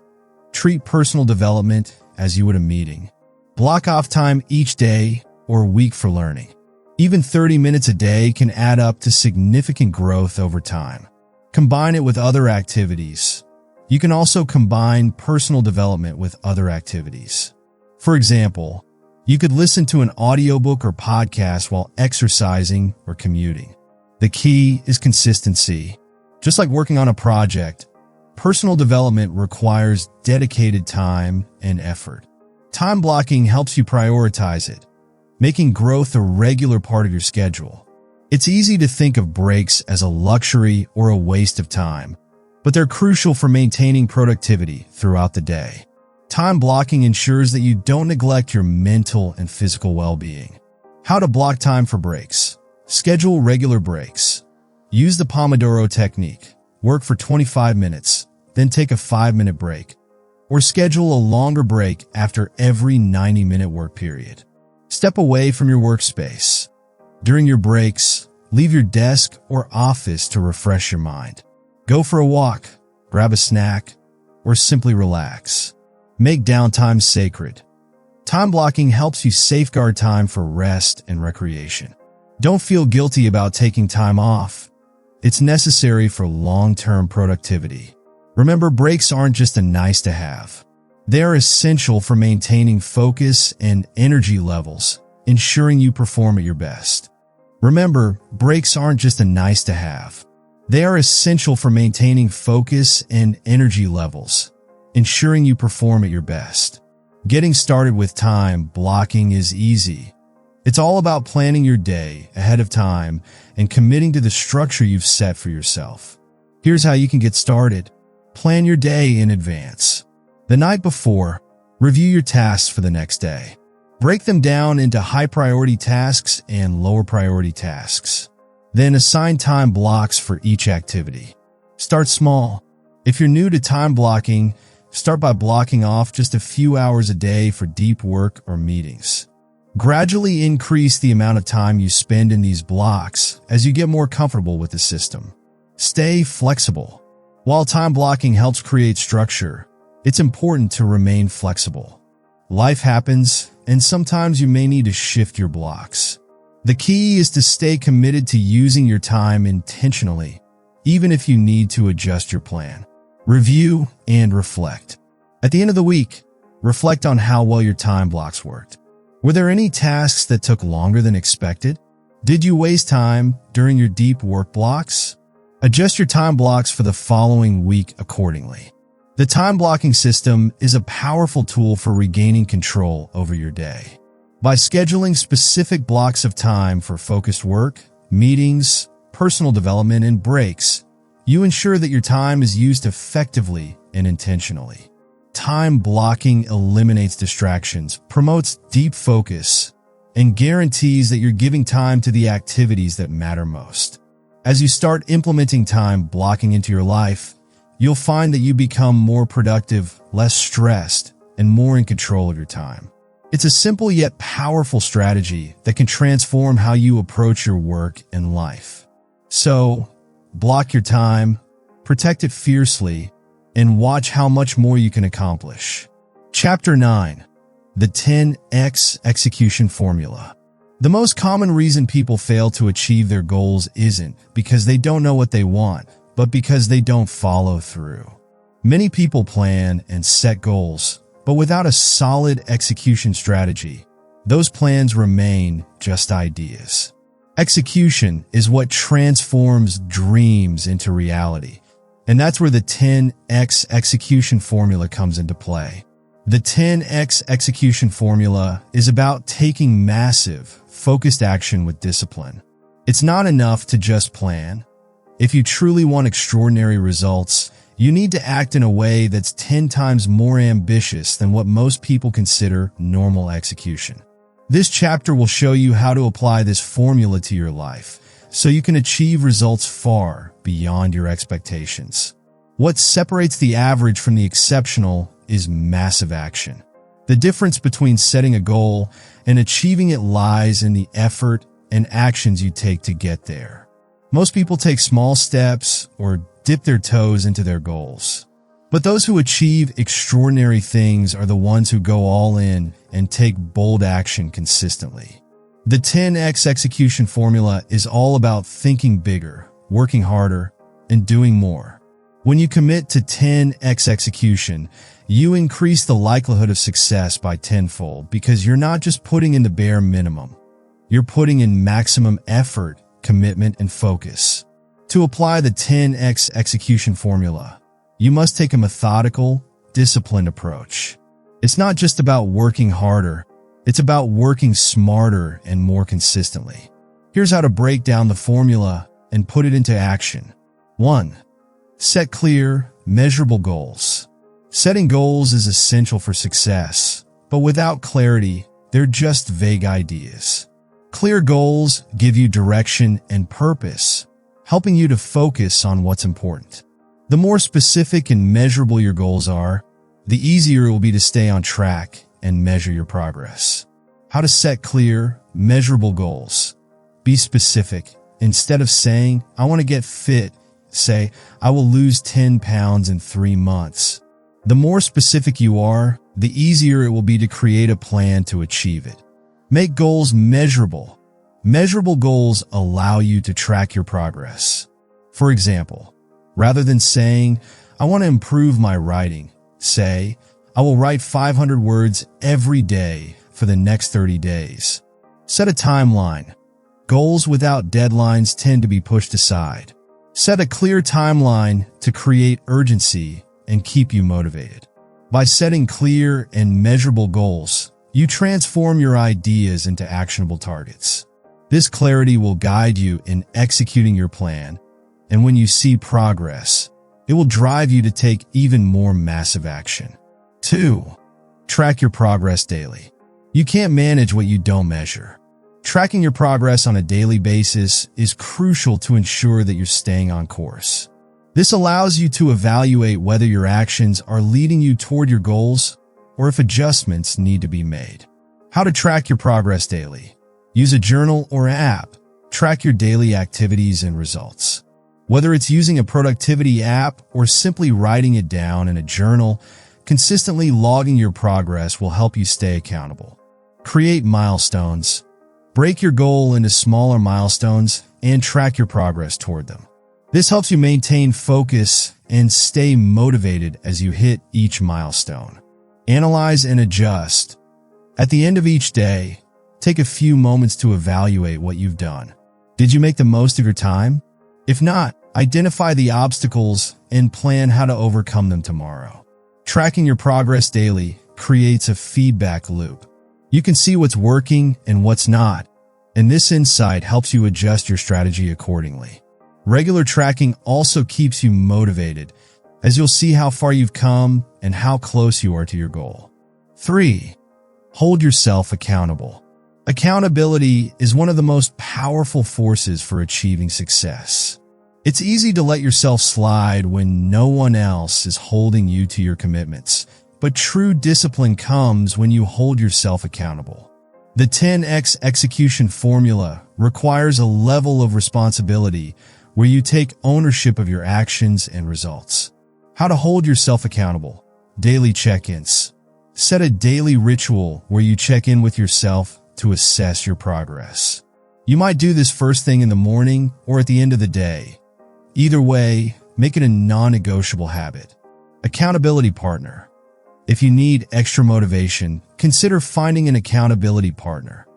Treat personal development as you would a meeting. Block off time each day or week for learning. Even 30 minutes a day can add up to significant growth over time. Combine it with other activities. You can also combine personal development with other activities. For example, you could listen to an audiobook or podcast while exercising or commuting. The key is consistency. Just like working on a project, personal development requires dedicated time and effort. Time blocking helps you prioritize it, making growth a regular part of your schedule. It's easy to think of breaks as a luxury or a waste of time, but they're crucial for maintaining productivity throughout the day. Time blocking ensures that you don't neglect your mental and physical well-being. How to block time for breaks. Schedule regular breaks. Use the Pomodoro technique. Work for 25 minutes, then take a 5-minute break. Or schedule a longer break after every 90-minute work period. Step away from your workspace. During your breaks, leave your desk or office to refresh your mind. Go for a walk, grab a snack, or simply relax. Make downtime sacred. Time blocking helps you safeguard time for rest and recreation. Don't feel guilty about taking time off. It's necessary for long-term productivity. Remember, breaks aren't just a nice-to-have. They are essential for maintaining focus and energy levels, ensuring you perform at your best. Remember, breaks aren't just a nice-to-have. They are essential for maintaining focus and energy levels, ensuring you perform at your best. Getting started with time blocking is easy. It's all about planning your day ahead of time and committing to the structure you've set for yourself. Here's how you can get started. Plan your day in advance. The night before, review your tasks for the next day. Break them down into high-priority tasks and lower-priority tasks. Then assign time blocks for each activity. Start small. If you're new to time blocking, start by blocking off just a few hours a day for deep work or meetings. Gradually increase the amount of time you spend in these blocks as you get more comfortable with the system. Stay flexible. While time blocking helps create structure, it's important to remain flexible. Life happens, and sometimes you may need to shift your blocks. The key is to stay committed to using your time intentionally, even if you need to adjust your plan. Review and reflect. At the end of the week, reflect on how well your time blocks worked. Were there any tasks that took longer than expected? Did you waste time during your deep work blocks? Adjust your time blocks for the following week accordingly. The time blocking system is a powerful tool for regaining control over your day. By scheduling specific blocks of time for focused work, meetings, personal development, and breaks, you ensure that your time is used effectively and intentionally. Time blocking eliminates distractions, promotes deep focus, and guarantees that you're giving time to the activities that matter most. As you start implementing time blocking into your life, you'll find that you become more productive, less stressed, and more in control of your time. It's a simple yet powerful strategy that can transform how you approach your work and life. So, block your time, protect it fiercely, and watch how much more you can accomplish. Chapter 9. The 10X Execution Formula. The most common reason people fail to achieve their goals isn't because they don't know what they want, but because they don't follow through. Many people plan and set goals, but without a solid execution strategy, those plans remain just ideas. Execution is what transforms dreams into reality, and that's where the 10X Execution Formula comes into play. The 10X Execution Formula is about taking massive, focused action with discipline. It's not enough to just plan. If you truly want extraordinary results, you need to act in a way that's 10 times more ambitious than what most people consider normal execution. This chapter will show you how to apply this formula to your life, so you can achieve results far beyond your expectations. What separates the average from the exceptional is massive action. The difference between setting a goal and achieving it lies in the effort and actions you take to get there. Most people take small steps or dip their toes into their goals. But those who achieve extraordinary things are the ones who go all in and take bold action consistently. The 10x execution formula is all about thinking bigger, working harder, and doing more. When you commit to 10x execution, you increase the likelihood of success by tenfold because you're not just putting in the bare minimum. You're putting in maximum effort, commitment, and focus. To apply the 10x execution formula, you must take a methodical, disciplined approach. It's not just about working harder, it's about working smarter and more consistently. Here's how to break down the formula and put it into action. 1. Set clear, measurable goals. Setting goals is essential for success, but without clarity, they're just vague ideas. Clear goals give you direction and purpose, helping you to focus on what's important. The more specific and measurable your goals are, the easier it will be to stay on track and measure your progress. How to set clear, measurable goals. Be specific. Instead of saying, "I want to get fit," say, "I will lose 10 pounds in 3 months." The more specific you are, the easier it will be to create a plan to achieve it. Make goals measurable. Measurable goals allow you to track your progress. For example, rather than saying, "I want to improve my writing," say, "I will write 500 words every day for the next 30 days. Set a timeline. Goals without deadlines tend to be pushed aside. Set a clear timeline to create urgency and keep you motivated. By setting clear and measurable goals, you transform your ideas into actionable targets. This clarity will guide you in executing your plan, and when you see progress, it will drive you to take even more massive action. 2. Track your progress daily. You can't manage what you don't measure. Tracking your progress on a daily basis is crucial to ensure that you're staying on course. This allows you to evaluate whether your actions are leading you toward your goals or if adjustments need to be made. How to track your progress daily. Use a journal or app. Track your daily activities and results. Whether it's using a productivity app or simply writing it down in a journal, consistently logging your progress will help you stay accountable. Create milestones. Break your goal into smaller milestones and track your progress toward them. This helps you maintain focus and stay motivated as you hit each milestone. Analyze and adjust. At the end of each day, take a few moments to evaluate what you've done. Did you make the most of your time? If not, identify the obstacles and plan how to overcome them tomorrow. Tracking your progress daily creates a feedback loop. You can see what's working and what's not, and this insight helps you adjust your strategy accordingly. Regular tracking also keeps you motivated, as you'll see how far you've come and how close you are to your goal. 3. Hold yourself accountable. Accountability is one of the most powerful forces for achieving success. It's easy to let yourself slide when no one else is holding you to your commitments, but true discipline comes when you hold yourself accountable. The 10x execution formula requires a level of responsibility where you take ownership of your actions and results. How to hold yourself accountable. Daily check-ins. Set a daily ritual where you check in with yourself to assess your progress. You might do this first thing in the morning or at the end of the day. Either way, make it a non-negotiable habit. Accountability partner. If you need extra motivation, consider finding an accountability partner.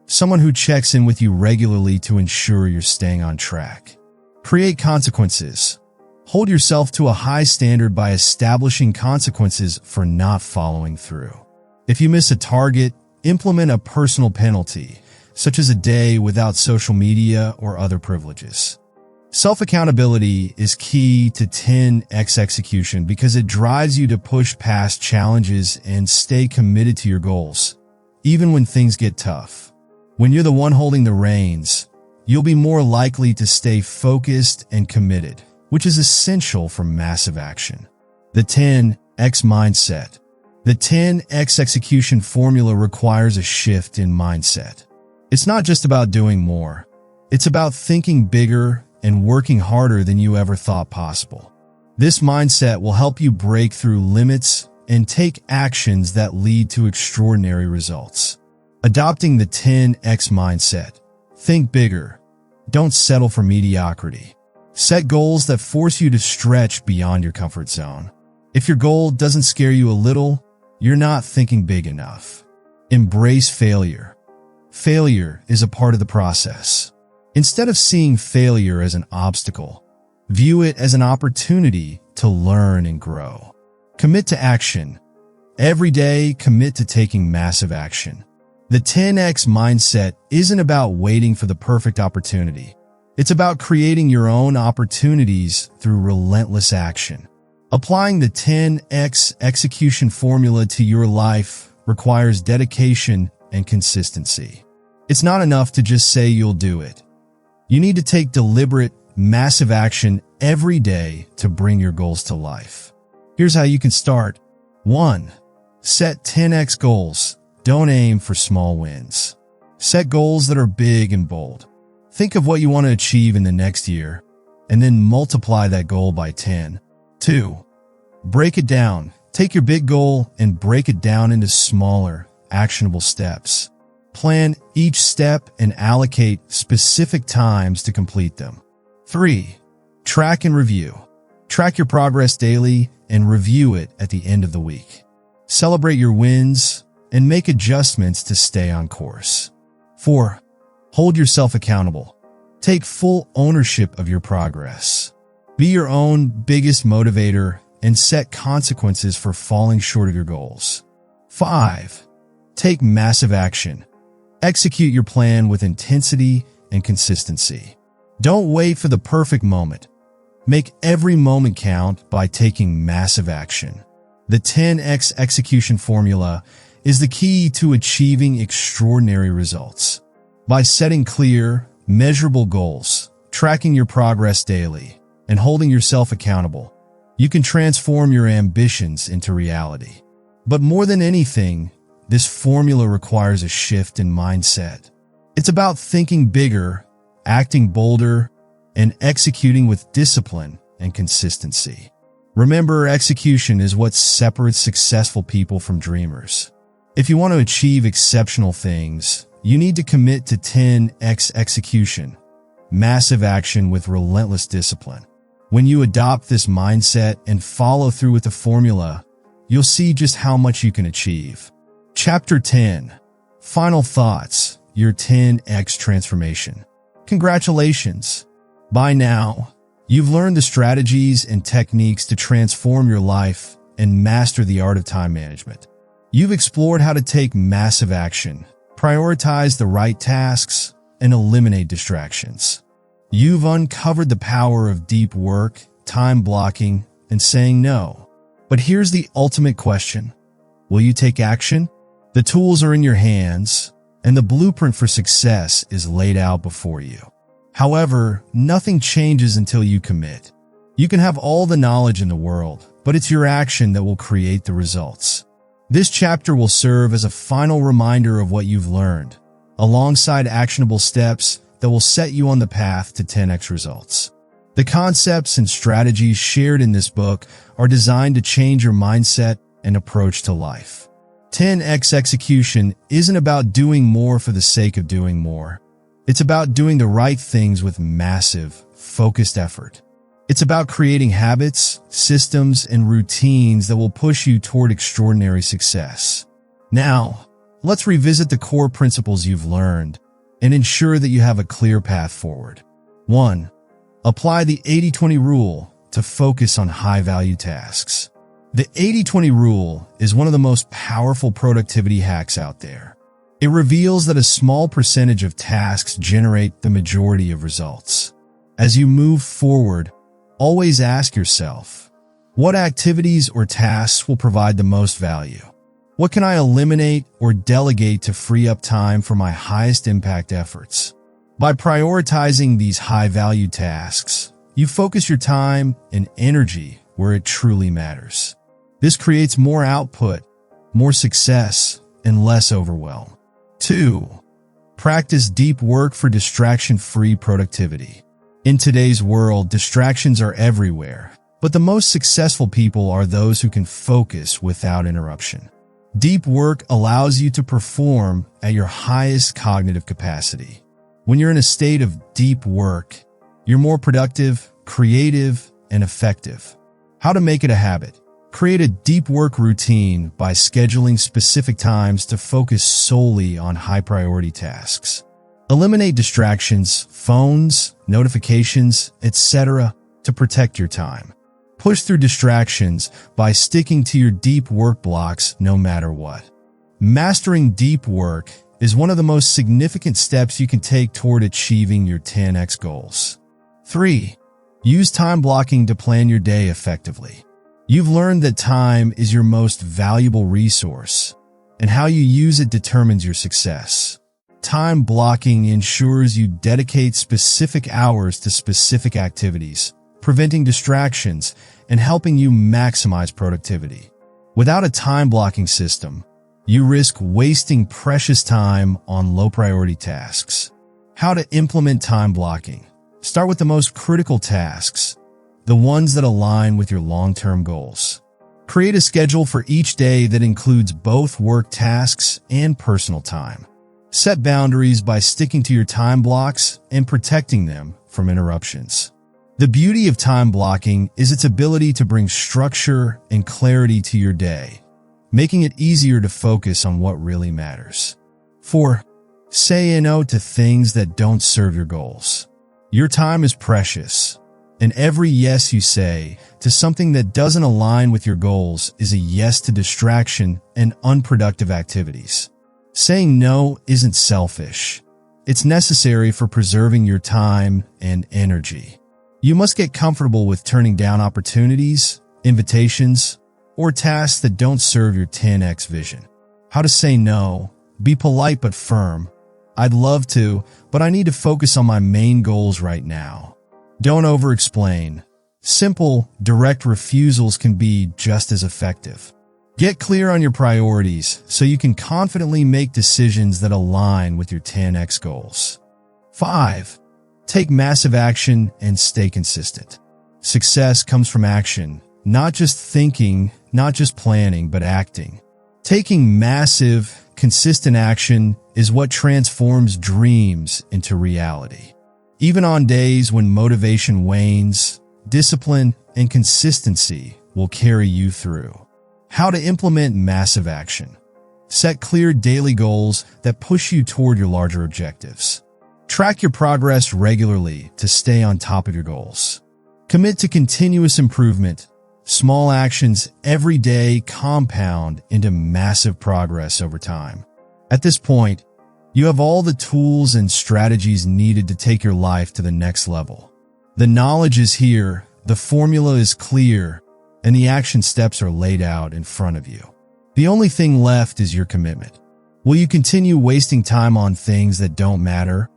Someone who checks in with you regularly to ensure you're staying on track. Create consequences. Hold yourself to a high standard by establishing consequences for not following through. If you miss a target, implement a personal penalty, such as a day without social media or other privileges. Self-accountability is key to 10x execution because it drives you to push past challenges and stay committed to your goals, even when things get tough. When you're the one holding the reins, you'll be more likely to stay focused and committed, which is essential for massive action. The 10X mindset. The 10X execution formula requires a shift in mindset. It's not just about doing more. It's about thinking bigger and working harder than you ever thought possible. This mindset will help you break through limits and take actions that lead to extraordinary results. Adopting the 10X mindset. Think bigger. Don't settle for mediocrity. Set goals that force you to stretch beyond your comfort zone. If your goal doesn't scare you a little, you're not thinking big enough. Embrace failure. Failure is a part of the process. Instead of seeing failure as an obstacle, view it as an opportunity to learn and grow. Commit to action. Every day, commit to taking massive action. The 10X mindset isn't about waiting for the perfect opportunity. It's about creating your own opportunities through relentless action. Applying the 10X execution formula to your life requires dedication and consistency. It's not enough to just say you'll do it. You need to take deliberate, massive action every day to bring your goals to life. Here's how you can start. 1. Set 10X goals. Don't aim for small wins. Set goals that are big and bold. Think of what you want to achieve in the next year, and then multiply that goal by 10. 2. Break it down. Take your big goal and break it down into smaller, actionable steps. Plan each step and allocate specific times to complete them. 3. Track and review. Track your progress daily and review it at the end of the week. Celebrate your wins and make adjustments to stay on course. 4. Hold yourself accountable. Take full ownership of your progress. Be your own biggest motivator and set consequences for falling short of your goals. 5. Take massive action. Execute your plan with intensity and consistency. Don't wait for the perfect moment. Make every moment count by taking massive action. The 10X execution formula is the key to achieving extraordinary results. By setting clear, measurable goals, tracking your progress daily, and holding yourself accountable, you can transform your ambitions into reality. But more than anything, this formula requires a shift in mindset. It's about thinking bigger, acting bolder, and executing with discipline and consistency. Remember, execution is what separates successful people from dreamers. If you want to achieve exceptional things, you need to commit to 10X execution, massive action with relentless discipline. When you adopt this mindset and follow through with the formula, you'll see just how much you can achieve. Chapter 10. Final thoughts. Your 10X transformation. Congratulations! By now, you've learned the strategies and techniques to transform your life and master the art of time management. You've explored how to take massive action, prioritize the right tasks, and eliminate distractions. You've uncovered the power of deep work, time blocking, and saying no. But here's the ultimate question. Will you take action? The tools are in your hands, and the blueprint for success is laid out before you. However, nothing changes until you commit. You can have all the knowledge in the world, but it's your action that will create the results. This chapter will serve as a final reminder of what you've learned, alongside actionable steps that will set you on the path to 10X results. The concepts and strategies shared in this book are designed to change your mindset and approach to life. 10X execution isn't about doing more for the sake of doing more. It's about doing the right things with massive, focused effort. It's about creating habits, systems, and routines that will push you toward extraordinary success. Now, let's revisit the core principles you've learned and ensure that you have a clear path forward. 1. Apply the 80-20 rule to focus on high-value tasks. The 80-20 rule is one of the most powerful productivity hacks out there. It reveals that a small percentage of tasks generate the majority of results. As you move forward, always ask yourself, what activities or tasks will provide the most value? What can I eliminate or delegate to free up time for my highest impact efforts? By prioritizing these high-value tasks, you focus your time and energy where it truly matters. This creates more output, more success, and less overwhelm. 2. Practice deep work for distraction-free productivity. In today's world, distractions are everywhere, but the most successful people are those who can focus without interruption. Deep work allows you to perform at your highest cognitive capacity. When you're in a state of deep work, you're more productive, creative, and effective. How to make it a habit. Create a deep work routine by scheduling specific times to focus solely on high-priority tasks. Eliminate distractions, phones, notifications, etc. to protect your time. Push through distractions by sticking to your deep work blocks no matter what. Mastering deep work is one of the most significant steps you can take toward achieving your 10x goals. 3. Use time blocking to plan your day effectively. You've learned that time is your most valuable resource, and how you use it determines your success. Time blocking ensures you dedicate specific hours to specific activities, preventing distractions and helping you maximize productivity. Without a time blocking system, you risk wasting precious time on low-priority tasks. How to implement time blocking. Start with the most critical tasks, the ones that align with your long-term goals. Create a schedule for each day that includes both work tasks and personal time. Set boundaries by sticking to your time blocks and protecting them from interruptions. The beauty of time blocking is its ability to bring structure and clarity to your day, making it easier to focus on what really matters. 4. Say no to things that don't serve your goals. Your time is precious, and every yes you say to something that doesn't align with your goals is a yes to distraction and unproductive activities. Saying no isn't selfish. It's necessary for preserving your time and energy. You must get comfortable with turning down opportunities, invitations, or tasks that don't serve your 10x vision. How to say no. Be polite but firm. I'd love to, but I need to focus on my main goals right now. Don't over-explain. Simple, direct refusals can be just as effective. Get clear on your priorities so you can confidently make decisions that align with your 10x goals. 5. Take massive action and stay consistent. Success comes from action, not just thinking, not just planning, but acting. Taking massive, consistent action is what transforms dreams into reality. Even on days when motivation wanes, discipline and consistency will carry you through. How to implement massive action. Set clear daily goals that push you toward your larger objectives. Track your progress regularly to stay on top of your goals. Commit to continuous improvement. Small actions every day compound into massive progress over time. At this point, you have all the tools and strategies needed to take your life to the next level. The knowledge is here, the formula is clear, and the action steps are laid out in front of you. The only thing left is your commitment. Will you continue wasting time on things that don't matter,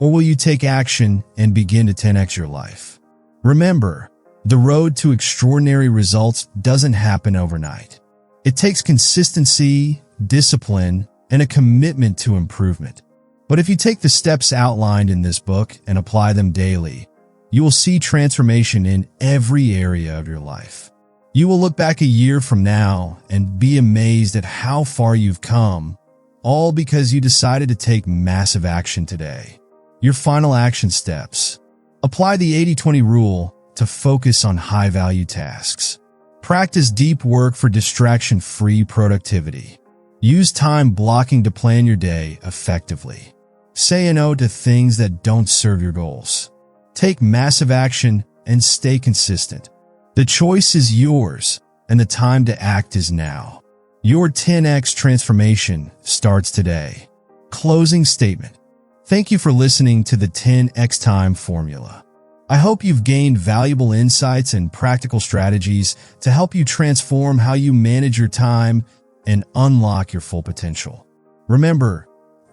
or will you take action and begin to 10x your life? Remember, the road to extraordinary results doesn't happen overnight. It takes consistency, discipline, and a commitment to improvement. But if you take the steps outlined in this book and apply them daily, you will see transformation in every area of your life. You will look back a year from now and be amazed at how far you've come, all because you decided to take massive action today. Your final action steps. Apply the 80-20 rule to focus on high-value tasks. Practice deep work for distraction-free productivity. Use time blocking to plan your day effectively. Say no to things that don't serve your goals. Take massive action and stay consistent. The choice is yours, and the time to act is now. Your 10x transformation starts today. Closing statement. Thank you for listening to the 10x Time Formula. I hope you've gained valuable insights and practical strategies to help you transform how you manage your time and unlock your full potential. Remember,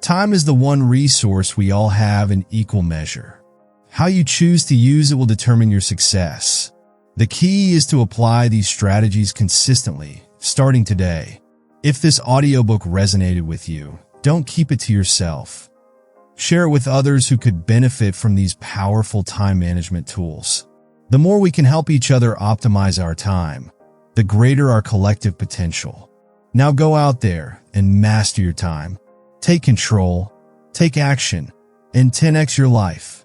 Time is the one resource we all have in equal measure. How you choose to use it will determine your success. The key is to apply these strategies consistently, starting today. If this audiobook resonated with you, don't keep it to yourself. Share it with others who could benefit from these powerful time management tools. The more we can help each other optimize our time, the greater our collective potential. Now go out there and master your time. Take control, take action, and 10x your life.